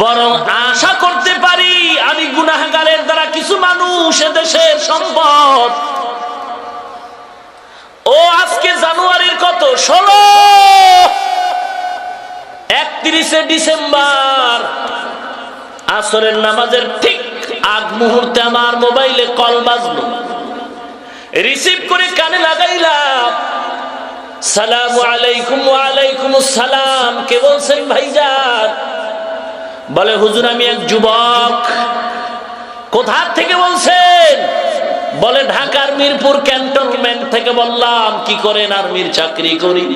বরং আশা করতে পারি আমি গুনাহগারের দ্বারা কিছু মানুষ এদেশের সম্পদ। ও আজকে জানুয়ারির কত 16, 31শে ডিসেম্বর আসরের নামাজের ঠিক আগ মুহূর্তে আমার মোবাইলে কল বাজলো। রিসিভ করে কানে লাগাইলাম, সালামু আলাইকুম। ওয়া আলাইকুমুস সালাম। কে বলছেন ভাইজান? বলে হুজুর আমি এক যুবক। কোথা থেকে বলছেন? বলে ঢাকার মিরপুর ক্যান্টনমেন্ট থেকে। বললাম কি করেন? আর্মির চাকরি করি।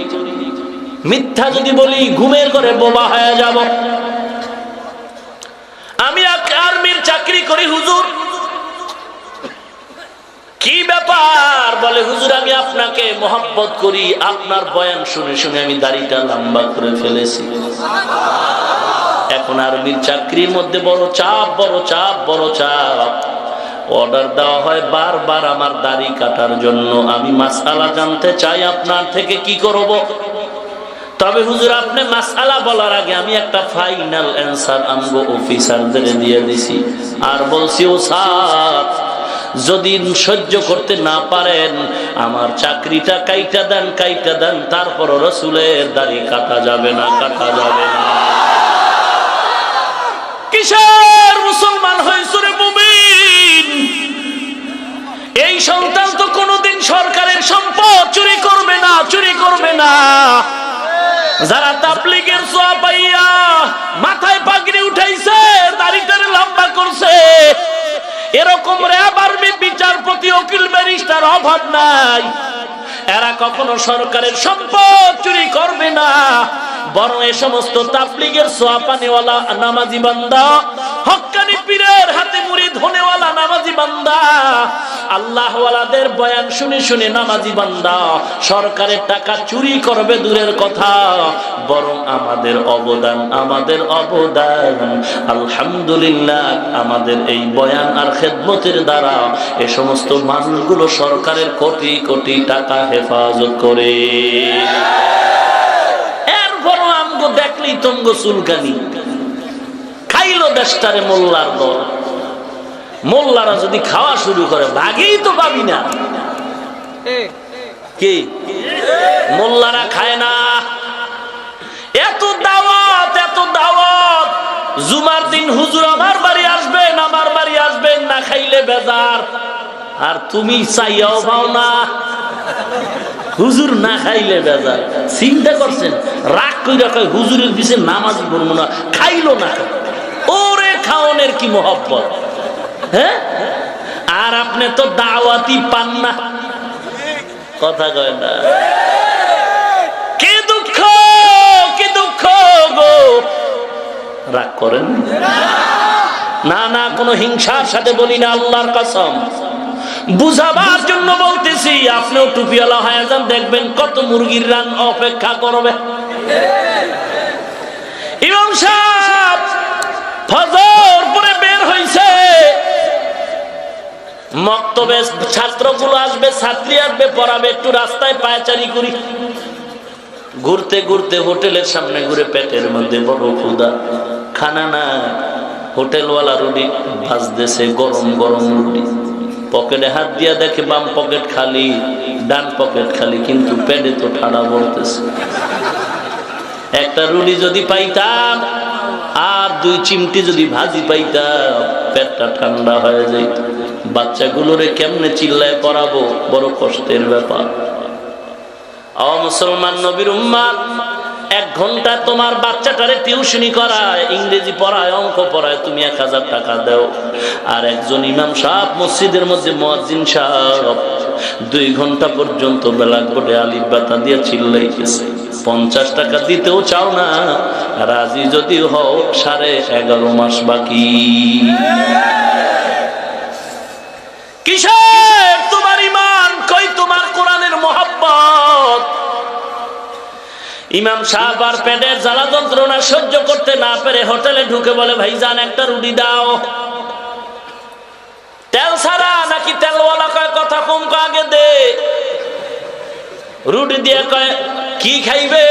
মিথ্যা যদি বলি ঘুমের ঘরে বোবা হয়ে যাব। আমি আর্মির চাকরি করি হুজুর। কি ব্যাপার? বলে হুজুর আমি আপনাকে মহব্বত করি, আপনার বয়ান শুনে শুনে আমি দাড়িটা লম্বা করে ফেলেছি। এখন আর্মির চাকরির মধ্যে বড় চাপ, বড় চাপ, বড় চাপ। অর্ডার দেওয়া হয় বারবার আমার দাড়ি কাটার জন্য। আমি মাসআলা জানতে চাই আপনার থেকে, কি করব? তবে হুজুর আপনি মাসআলা বলার আগে আমি একটা ফাইনাল অ্যানসার আমগো অফিসারদের দিয়ে দিছি। আর বলছি ও স্যার, যদি সহ্য করতে না পারেন আমার চাকরিটা কাইটা দেন, কাইটা দেন। তারপর রাসূলের দাড়ি কাটা যাবে না, কাটা যাবে না। কিসের মুসলমান হয়েছে রে মুমিন? এই সন্তান তো কোনোদিন কোনোদিন সরকারের সম্পদ চুরি করবে না, চুরি করবে না। যারা তাবলীগের ছোঁয়া পাইয়া মাথায় পাগড়ি উঠাইছে, দাড়িটারে লম্বা করছে, এরকম র্যাব আর্মি বিচারপতি উকিল ব্যারিস্টার অভাব নাই। এরা কখনো সরকারের সম্পদ চুরি করবে না, বরং এ সমস্ত তাবলীগের ছোঁয়া পানেওয়ালা নামাজি বান্দা, হক্কানি পীরের হাতে মুরিদ হনেওয়ালা নামাজি বান্দা, আল্লাহওয়ালাদের বয়ান শুনে শুনে নামাজি বান্দা সরকারের টাকা চুরি করবে দূরের কথা, বরং আমাদের অবদান আলহামদুলিল্লাহ, আমাদের এই বয়ান আর খেদমতের দ্বারা এ সমস্ত মানুষগুলো সরকারের কোটি কোটি টাকা হেফাজত করে। এরপরও আমগো দেখলেই তঙ্গ চুলকানি, খাইলো দেশটারে মোল্লার দল। মোল্লারা যদি খাওয়া শুরু করে ভাগেই তো পাবি না। কি মোল্লারা খায় না? এত দাওয়াত, এত দাওয়াত। জুমার দিন হুজুর আমার বাড়ি আসবেন, আমার বাড়ি আসবেন, না খাইলে বেজার। আর তুমি চাইয়াও পাও না, হুজুর না খাইলে বেজার। চিন্তা করছেন? রাগ কইরা কয় হুজুরের পিছে নামাজ পড়বো না, খাইলো না। ওরে খাওয়ানোর কি মহব্বত, হ্যাঁ? আর আপনি তো দাওয়াতি পান না, কথা কয় না। কি দুঃখ, কি দুঃখ গো! রাগ করেন না, না, কোনো হিংসার সাথে বলি না, আল্লাহর কসম বুঝাবার জন্য বলতেছি। আপনিও টুপিওয়ালা হয়ে যান, দেখবেন কত মুরগির রান অপেক্ষা করবে। ইমাম সাহেব ফজর পরে বের হইছে, মক্তবে ছাত্রগুলো আসবে, ছাত্রী আসবে, পড়াবে, একটু রাস্তায় পায়চারি করি। ঘুরতে ঘুরতে হোটেলের সামনে ঘুরে পেটের মধ্যে বড় ক্ষুধা, খানা না। হোটেলওয়ালা রুটি ভাজতেছে, গরম গরম রুটি। পকেটে হাত দিয়া দেখে বাম পকেট খালি, ডান পকেট খালি, কিন্তু পেটে তো ঠাড়া পড়তেছে। একটা রুটি যদি পাইতাম আর 2 চিমটি যদি ভাজি পাইতাম, পেটটা ঠান্ডা হয়ে যাইত। বাচ্চাগুলোরে কেমনে চিল্লায় পড়াবো, বড় কষ্টের ব্যাপার। ও মুসলমান নবীর উম্মাত, 1 ঘন্টা তোমার বাচ্চাটারে টিউশনি করায়, ইংরেজি পড়ায়, অঙ্ক পড়ায়, তুমি 1000 টাকা দাও। আর একজন ইমাম সাহেব মসজিদের মধ্যে মুয়াজ্জিন সাহেব 2 ঘন্টা পর্যন্ত ব্ল্যাকবোর্ডে আলিফ বাতা দিয়ে চিল্লাইতেছে। 50 টাকা দিতেও চাও না, রাজি যদি হও 11.5 মাস বাকি। কিসের তোমার ইমান, কই তোমার কোরআনের মোহাব্বত? ইমাম সাহেব আর পেটের জ্বালা যন্ত্রণা সহ্য করতে না পেরে হোটেলে ঢুকে বলে, ভাইজান একটা রুটি দাও। তেল ছাড়া নাকি তেলওয়ালা? কয় কথা কম, আগে দে। রুটি দিয়ে কয় কি খাইবে,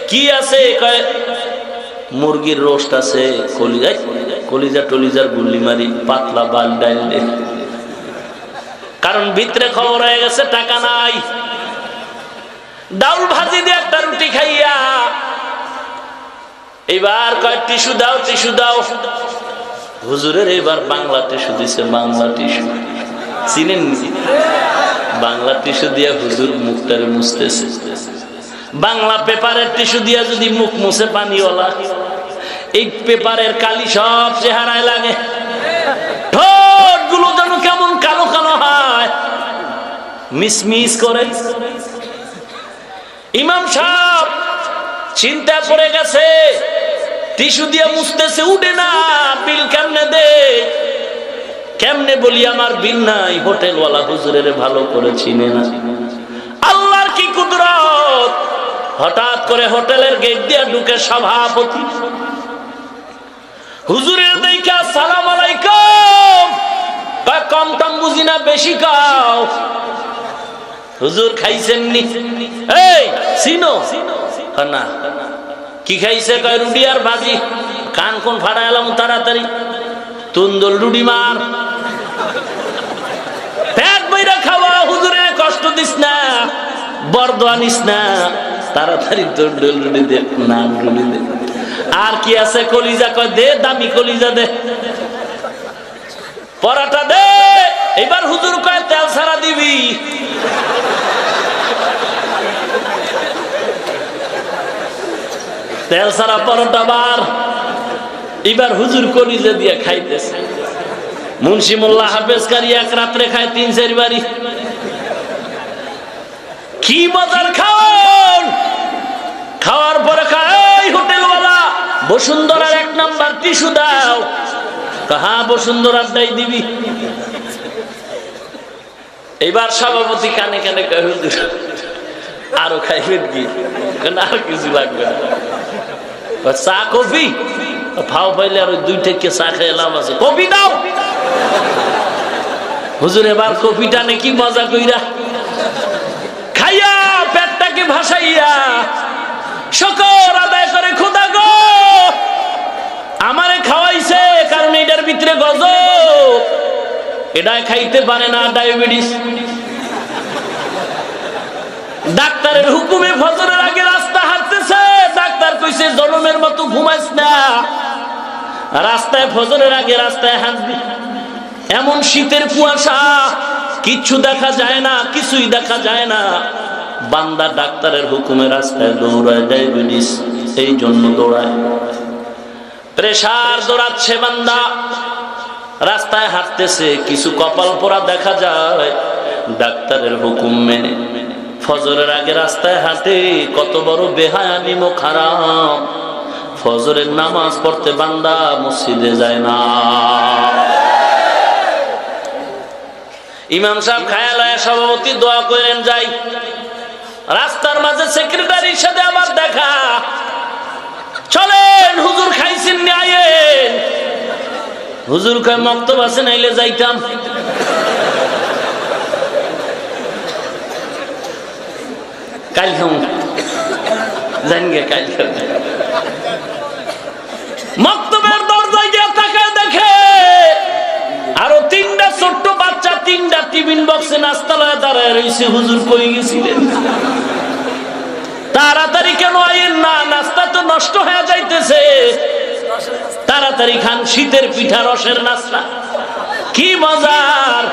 কি আছে? কয় মুরগির রোস্ট আছে, কলিজা টলিজার গুল্লি মারি, পাতলা বাল ডাইল দে। কারণ ভিতরে খবর হয়ে গেছে টাকা নাই। ডাউল ভাজি দিয়ে একটা রুটি খাইয়া এবার কয় টিস্যু দাও, টিস্যু দাও। হুজুরের এবার বাংলা টিস্যু দিছে, বাংলা টিস্যু। চিনেন? বাংলা টিস্যু দিয়া হুজুর মুখটারে মুছতেছে। বাংলা পেপারের টিস্যু দিয়া যদি মুখ মুছে পানিওয়ালা, এই পেপারের কালি সব চেহারায় লাগে। ঠোঁট গুলো যেন কেমন কালো কালো হয়, মিসমিস করে। ইমাম সাহেব চিন্তা পড়ে গেছে, টিস্যু দিয়ে মুছতেছে, উঠে না। বিল কেমনে দে, কেমনে বলি আমার বিল নাই? হোটেলওয়ালা হুজুরের ভালো করে চিনে না। আল্লাহর কি কুদরত! হঠাৎ করে হোটেলের গেট দিয়ে ঢুকে সভাপতি। হুজুরের দেখা সালাম আলাইকুম। কম টম বুঝি না, বেশি খাও। হুজুর খাইছেন নি? এই চিনো না? কি খাইছে? কয় রুটি আর ভাজি। কান কোন ফাড়া এলাম তাড়াতাড়ি, তুন্দল রুটি মার, পেট বইরা খাওয়া। হুজুরে কষ্ট দিস না, বরদোয়া নিস না, তাড়াতাড়ি তুন্দল রুটি দে, নান রুটি দে। আর কি আছে? কলিজা। কয় দে, দামি কলিজা দে। পরাটা দে, এবার হুজুর কয় তেল ছাড়া দিবি। তেল ছাড়া পরোটা বার। এবার হুজুর কলিজা দিয়ে খাইতেছে। মুন্সি মোল্লা হাফেজ কারি এক রাত্রে খায় ৩-৪ বারি। কি মজার খাওয়ান। খাওয়ার পরে খায় হোটেলওয়ালা বসুন্ধরার ১ নাম্বার টিস্যু দাও। হ্যাঁ বসুন্ধরার দাই দিবি। এবার সভাপতি কানে কানে কয় হুজুর আরো খাইবেন কি? আর কিছু লাগবে না। চা কফি ফাও পাইলে আর ২ থেকে চা খেয়ে লাভ আছে, কফি দাও। হুজুর এবার কফিটা নাকি মজা কইরা খাইয়া পেটটাকে ভাসাইয়া শুকর আদায় করে, খোদা গো আমারে খাওয়াইছে, কারণ এটার ভিতরে গজব, এটা খাইতে পারে না, ডায়াবেটিস। ডাক্তারের হুকুমে ফজরের আগে রাস্তা হাঁটতেছে। ডাক্তার কইছে জনমের মতো ঘুমাইস না, রাস্তায় ফজরের আগে রাস্তায় হাঁটবি। এমন শীতের কুয়াশা, কিচ্ছু দেখা যায় না, কিছুই দেখা যায় না। বান্দা ডাক্তারের হুকুমে রাস্তায় দৌড়ায়, ডায়াবেটিস এই জন্য দৌড়ায়। প্রেসার দৌড়াচ্ছে বান্দা, রাস্তায় হাঁটতেছে, কিছু কপাল পোড়া দেখা যায়। ডাক্তারের হুকুম মেনে ফজরের আগে রাস্তায় হাঁটে, কত বড় বেহায়ানি মুখ হারাম। ফজরের নামাজ পড়তে বান্দা মসজিদে যায় না। ইমাম সাহেব খায়ালয়ে সভাপতি দোয়া করেন যাই। রাস্তার মাঝে সেক্রেটারির সাথে আবার দেখা, চলেন হুজুর খাইছেন নি আয়েন। হুজুর কয় মক্তব আছে নাইলে যাইতাম। কাল খাম জানগে, কাল খাম। মক্তবের দরজায় গিয়ে তাকায় দেখে আরো ৩টা ছোট্ট বাচ্চা ৩টা টিফিন বক্সে নাস্তা লয়ে দাঁড়ায় রয়েছে। হুজুর কই গেছিলেন? তাড়াতাড়ি কেন আইন না, নাস্তা তো নষ্ট হয়ে যাইতেছে। তাড়াতাড়ি খান, শীতের পিঠা রসের নাস্তা, কি মজার।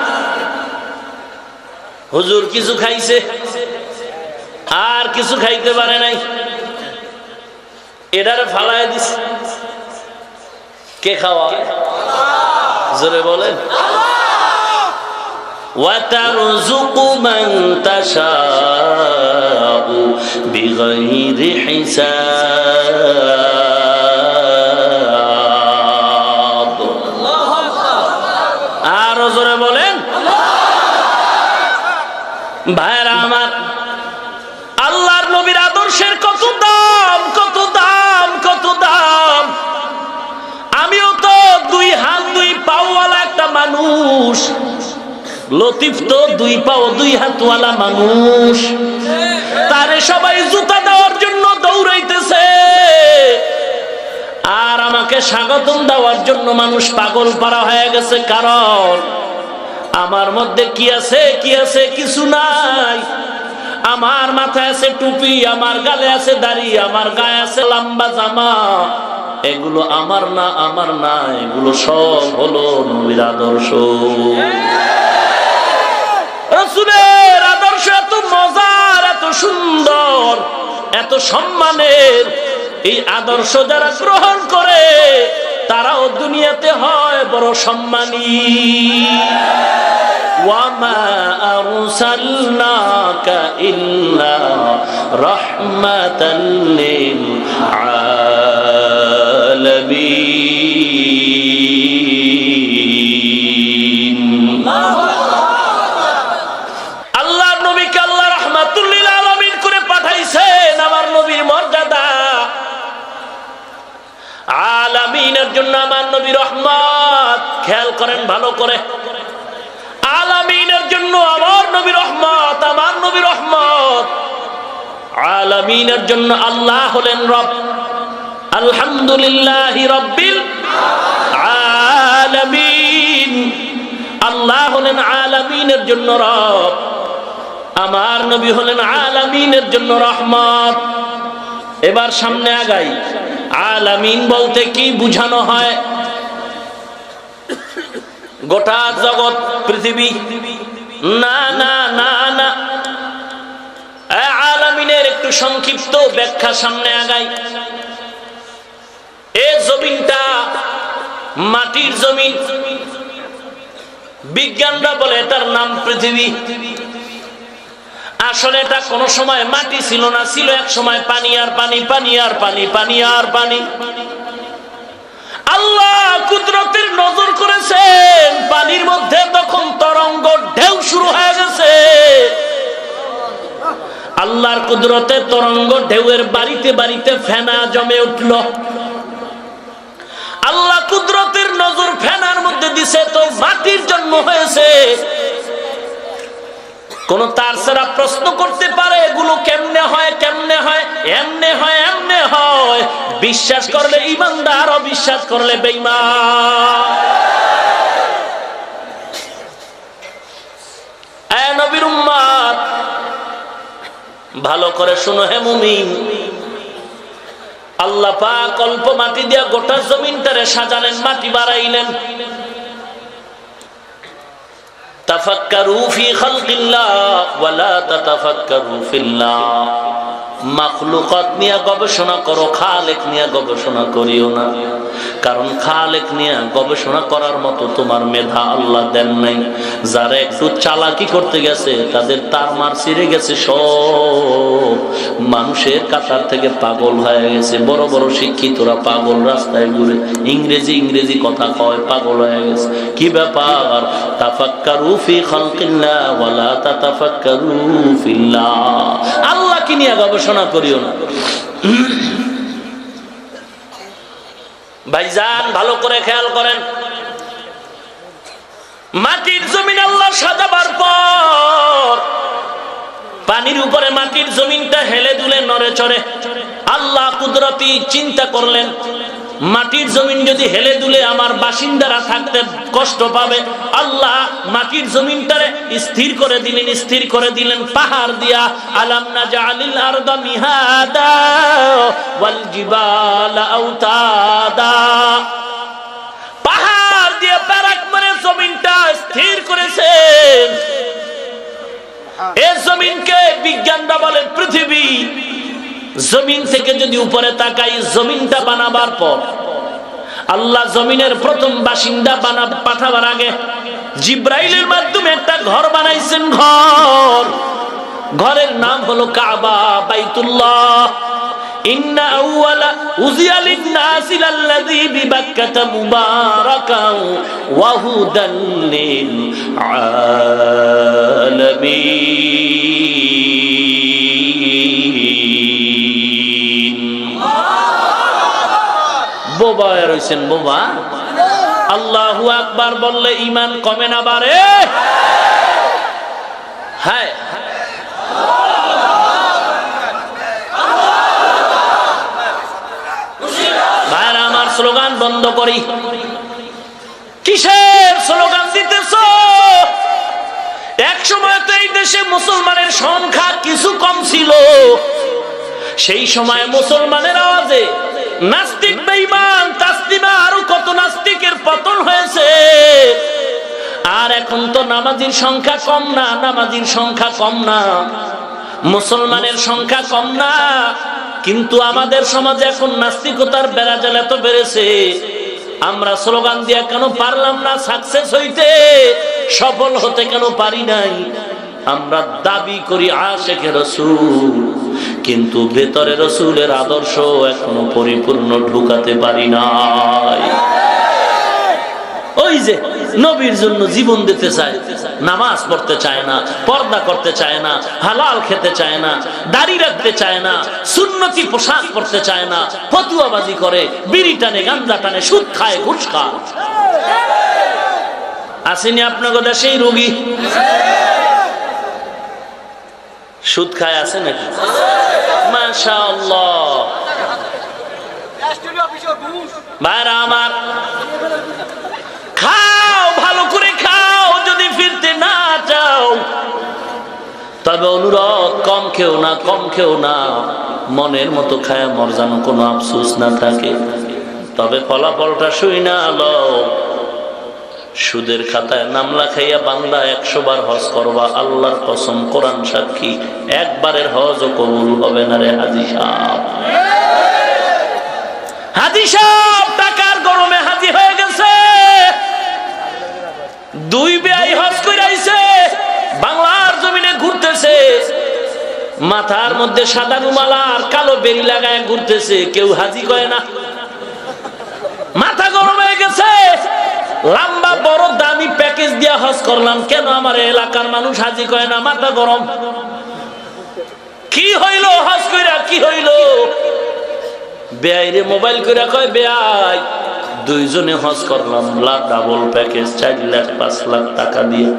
হুজুর কিছু খাইছে, আর কিছু খাইতে পারে নাই, এটারে ফালায় দিস। কে খাওয়া? জোরে বলেন। وَتَرْزُقُ مَنْ تَشَاءُ بِغَيْرِ حِسَابٍ। আর জোরে বলেন। ভাইরা আমার, আল্লাহর নবীর আদর্শের কত দাম, কত দাম, কত দাম। আমিও তো 2 হাত 2 পাওয়ালা একটা মানুষ, লতিফ তো 2 পাও 2 হাতওয়ালা মানুষ। তারে সবাই জুতা দেওয়ার জন্য দৌড়াইতেছে, আর আমাকে স্বাগতম দেওয়ার জন্য মানুষ পাগল পারা হয়ে গেছে। কারণ আমার মধ্যে কি আছে? কি আছে? কিছু নাই। আমার মাথায় আছে টুপি, আমার গালে আছে দাড়ি, আমার গায়ে আছে লম্বা জামা। এগুলো আমার না, আমার না, এগুলো সব হলো নবীর আদর্শ। রাসূলের আদর্শ এত মজার, এত সুন্দর, এত সম্মানের। এই আদর্শ যারা গ্রহণ করে তারাও দুনিয়াতে হয় বড় সম্মানী। وَمَا أَرْسَلْنَاكَ إِلَّا رَحْمَةً لِلْعَالَمِينَ। আল্লাহর নবীকে আল্লাহ রাহমাতুল লিল আলামিন করে পাঠাইছেন। আমার নবীর মর্যাদা আলামিনের জন্য, আমার নবী রহমত। খেয়াল করেন ভালো করে, আলামিনের জন্য আমার নবী রহমত, আমার নবী রহমত। আলামিনের জন্য আল্লাহ হলেন রব। আলহামদুলিল্লাহি রাব্বিল আলামিন। আল্লাহ হলেন আলামিনের জন্য রব, আমার নবী হলেন আলামিনের জন্য রহমত। এবার সামনে আগাই। আলামিন বলতে কি বুঝানো হয়? গোটা জগৎ পৃথিবী, না না না না, আলামিনের একটু সংক্ষিপ্ত ব্যাখ্যা সামনে আগাই। এই জমিনটা মাটির জমিন, বিজ্ঞানরা বলে এটার নাম পৃথিবী। আসলে এটা কোন সময় মাটি ছিল না, ছিল এক সময় পানি আর পানি, পানি আর পানি, পানি আর পানি। আল্লাহ কুদরতের নজর করেছেন, পানির মধ্যে তখন তরঙ্গ ঢেউ শুরু হয়ে গেছে। আল্লাহর কুদরতে তরঙ্গ ঢেউয়ের বাড়িতে বাড়িতে ফেনা জমে উঠল। আল্লাহ কুদরতের নজর ফেনার মধ্যে দিছে, তো মাটির জন্ম হয়েছে। কোন তার ছাড়া প্রশ্ন করতে পারে এগুলো কেমনে হয়, কেমনে হয়, এমনে হয়, এমনে হয়। বিশ্বাস করলে ঈমানদার, অবিশ্বাস করলে বেঈমান। এ নবীর উম্মত, ভালো করে শুনো হে মুমিন। আল্লাহ পাক অল্প মাটি দিয়া গোটা জমিনটারে সাজালেন, মাটি বাড়াইলেন। তাফাক্কারু ফি খালকিল্লাহ ওয়া লা তাতাফাক্কারু ফিল্লাহ। মাখলুকাত নিয়ে গবেষণা করো, খালেক নিয়ে গবেষণা করিও না। কারণ খালেক নিয়ে গবেষণা করার মতো তোমার মেধা আল্লাহ দেন নাই। যারা একটু চালাকি করতে গেছে তাদের তার মার ছিঁড়ে গেছে, সব মানুষের কাতার থেকে পাগল হয়ে গেছে। বড় বড় শিক্ষিতরা পাগল, রাস্তায় ঘুরে ইংরেজি ইংরেজি কথা কয়, পাগল হয়ে গেছে। কি ব্যাপার? তাফাক্কারু ফি খালকিল্লাহ ওয়া লা তাতাফাক্কারু ফিল্লাহ। আল্লাহ কি নিয়ে গবেষণা করিও না। ভাইজান ভালো করে খেয়াল করেন, মাটির জমিন আল্লাহ সাজাবার পর পানির উপরে মাটির জমিনটা হেলে দুলে নড়ে চড়ে। আল্লাহ কুদরতি চিন্তা করলেন, মাটির জমিন যদি হেলে দুলে আমার বাসিন্দারা থাকতে কষ্ট পাবে। আল্লাহ মাটির জমিনটারে স্থির করে দিলেন, স্থির করে দিলেন পাহাড় দিয়া। আলাম নাজআলিল আরদা মিহাদা ওয়াল জিবালা আওতাদা। পাহাড় দিয়ে প্যারাক মেরে জমিনটা স্থির করেছেন। এই জমিনকে বিজ্ঞানরা বলে পৃথিবী। জমিন থেকে যদি উপরে তাকাই, জমিনটা বানাবার পর আল্লাহ জমিনের প্রথম বাসিন্দা পাঠাবার আগে জিব্রাইলের মাধ্যমে একটা ঘর বানাইছেন। ঘরের নাম হলো কাবা, বাইতুল্লাহ। ইন্না আউওয়ালা উযিয়া লিন-নাসি লাল্লাযী বিবাক্কাতা মুবারাকান ওয়া হুদান লিল আলামিন। বোবা রইছেন, বোবা। আল্লাহু আকবার বললে ঈমান কমে না বাড়ে? হ্যাঁ, ভাইরা আমার, স্লোগান বন্ধ করি। কিসের স্লোগান দিতেছ? এক সময় তো এই দেশে মুসলমানের সংখ্যা কিছু কম ছিল। সেই সময় মুসলমানের আওয়াজে নাস্তিক, বেঈমান, তাসলিমা আরো কত নাস্তিকের পতন হয়েছে। আর এখন তো নামাজির সংখ্যা কম না, নামাজির সংখ্যা কম না, মুসলমানের সংখ্যা কম না। কিন্তু আমাদের সমাজে এখন নাস্তিকতার বেড়াজাল এত বেড়েছে, আমরা স্লোগান দিয়া কেন পারলাম না সাকসেস হইতে, সফল হতে কেন পারি নাই? আমরা দাবি করি আশিকে রাসূল, কিন্তু ভেতরে রাসূলের আদর্শ এখনো পরিপূর্ণ ঢুকাতে পারি নাই। ওই যে নবীর জন্য জীবন দিতে চায়, নামাজ পড়তে চায় না, পর্দা করতে চায় না, হালাল খেতে চায় না, দাড়ি রাখতে চায় না, সুন্নতি পোশাক পরতে চায় না, ফতুয়াবাজি করে, বিড়ি টানে, গাঁজা টানে, সুদ খায়, ঘুষ খায়। আসেনি আপনাদের দেশেই রোগী সুদ খায়, আছে নাকি? মাশাআল্লাহ। ভাইরা আমার, খাও, ভালো করে খাও। যদি ফিরতে না চাও তবে অনুরোধ, কম খেও না, কম খেও না। মনের মতো খায় মর, যেন কোনো আফসোস না থাকে। তবে ফলাফলটা শুই না লো। সুদের খাতায় নাম লেখাইয়া বান্দা 100 বার হজ করবা, আল্লাহর কসম কোরআন সাক্ষী একবারের হজও কবুল হবে না রে হাজী সাহেব। হাজী সাহেব টাকার গরমে হাজী হয়ে গেছে, 2 বেয়াই হজ করে আইছে, বাংলার জমিনে ঘুরতেছে, মাথার মধ্যে সাদা রুমাল আর কালো বেরি লাগায় ঘুরতেছে, কেউ হাজী কয় না। মাথা গরম হয়ে গেছে, লম্বা বড় দামি প্যাকেজ দিয়া হজ করলাম, কেন আমার এলাকার মানুষ হাজী কয় না? মাথা গরম। কি হইল হজ কইরা, কি হইল? বেয়াইরে মোবাইল কইরা কয়, বেয়াই 2 জনে হজ করলাম, ডাবল প্যাকেজ 4 লাখ 5 লাখ টাকা দিয়ে,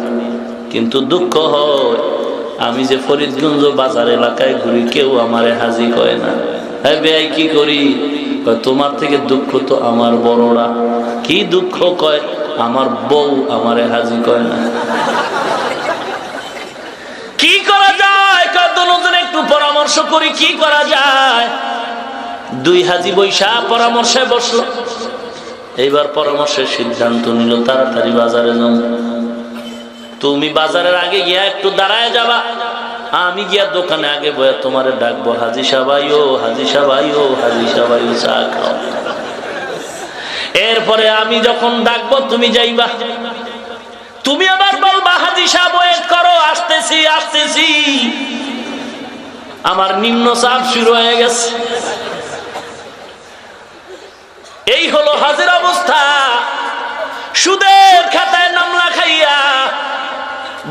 কিন্তু দুঃখ হয় আমি যে ফরিদগঞ্জ বাজার এলাকায় ঘুরি, কেউ আমারে হাজী কয় না। হ্যাঁ বেয়াই কি করি? তোমার থেকে দুঃখ তো আমার বড়রা। কি দুঃখ? কয় আমার বউ আমারে হাজী কয় না। কি করা যায়? কয় দুজনে একটু পরামর্শ করি, কি করা যায়? 2 হাজী বৈশা পরামর্শে বসলো। এইবার পরামর্শের সিদ্ধান্ত নিল তাড়াতাড়ি বাজারে যাও। তুমি বাজারের আগে গিয়া একটু দাঁড়ায় যাবা, আমি গিয়া দোকানে আগে বয়া তোমারে ডাকবো, হাজী সাহেব, হাজী সাহেব, হাজী সাহেব, চা খাও। এরপরে আমি যখন ডাকবো তুমি যাইবা, তুমি আবার বলবা, হাজী সাহেব ওয়েট করো, আসতেছি আসতেছি। আমার নিম্ন চাপ শুরু হয়ে গেছে। এই হলো হজের অবস্থা। সুদের খাতায় নাম লেখাইয়া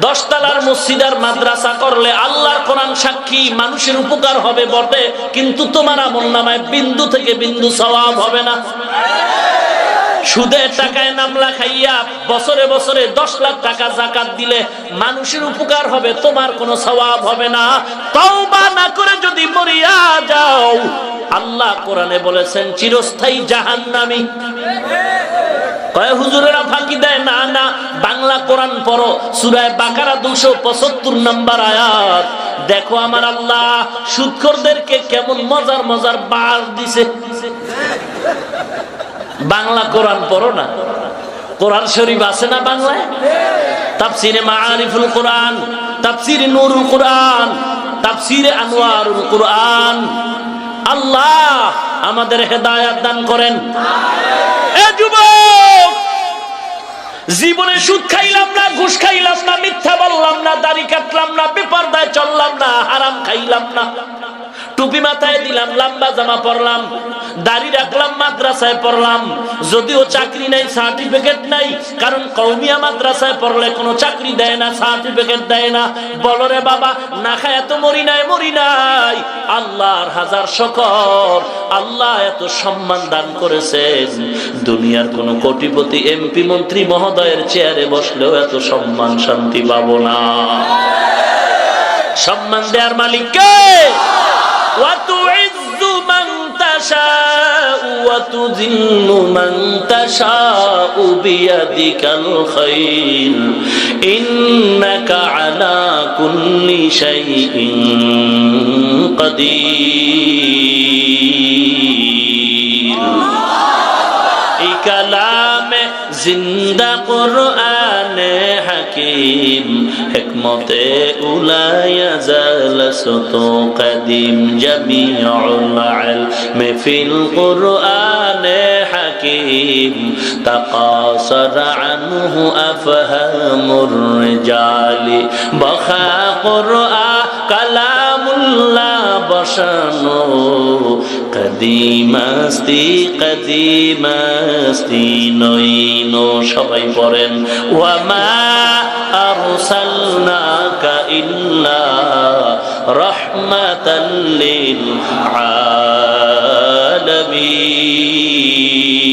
10 তলার মসজিদ আর মাদ্রাসা করলে আল্লাহর কোরআন সাক্ষী মানুষের উপকার হবে বটে, কিন্তু তোমার আমলনামায় বিন্দু থেকে বিন্দু সওয়াব হবে না। সুদের টাকায় নাম লেখাইয়া বছরে বছরে 10 লাখ টাকা যাকাত দিলে মানুষের উপকার হবে, তোমার কোনো সওয়াব হবে না। তওবা না করে যদি মরিয়া যাও, আল্লাহ কোরআনে বলেছেন চিরস্থায়ী জাহান্নামী। কয় হুজুরেরা ফাঁকি দেয়, না না, বাংলা কোরআন পড়ো, সূরা বাকারা 275 নম্বর আয়াত। দেখো আমার আল্লাহ সুদখোরদেরকে কেমন মজার মজার বার দিছে। বাংলা কোরআন পড়ো না, কোরআন শরীফ আছে না বাংলায়? তাফসিরে মাআরিফুল কোরআন, তাফসিরে নূরুল কোরআন, তাফসিরে আনোয়ারুল কোরআন। আল্লাহ আমাদের হেদায়েত দান করেন। এ যুবক, জীবনে সুদ খাইলাম না, ঘুষ খাইলাম না, মিথ্যা বললাম না, দাড়ি কাটলাম না, বেপরদায় চললাম না, হারাম খাইলাম না, টুপি মাথায় দিলাম, লম্বা জামা পরলাম, দাড়ি রাখলাম, মাদ্রাসায় পড়লাম, যদিও চাকরি নাই, সার্টিফিকেট নাই, কারণ কওমিয়া মাদ্রাসায় পড়লে কোনো চাকরি দেয় না, সার্টিফিকেট দেয় না। বলো রে বাবা, না খায় এত মরি নাই, মরি নাই। আল্লাহর হাজার শুকর, আল্লাহ এত সম্মান দান করেছেন, দুনিয়ার কোন কোটিপতি এমপি মন্ত্রী মহোদয়ের চেয়ারে বসলেও এত সম্মান শান্তি পাবো না। সম্মান দেওয়ার মালিক কে? وَتُعِزُّ مَن تَشَاءُ وَتُذِلُّ مَن تَشَاءُ بِيَدِكَ الْخَيْرُ إِنَّكَ عَلَى كُلِّ شَيْءٍ قَدِيرٌ। এই কালামে জিন্দা কোরআনে হাকিম, হিকমতে উলায়া জালসত কদিম, জামিউল ইলমি ফিল কোরআনে হাকিম, তাকাসার আনহু আফহামুর রিজালি, বখা কোরআন কালামুল্লাহ বসানো, কদিমাস্তি কদিমাস্তি নইনো। সবাই পড়েন, ওয়ামা আরসালনাকা ইল্লা রাহমাতাল লিল আলামিন।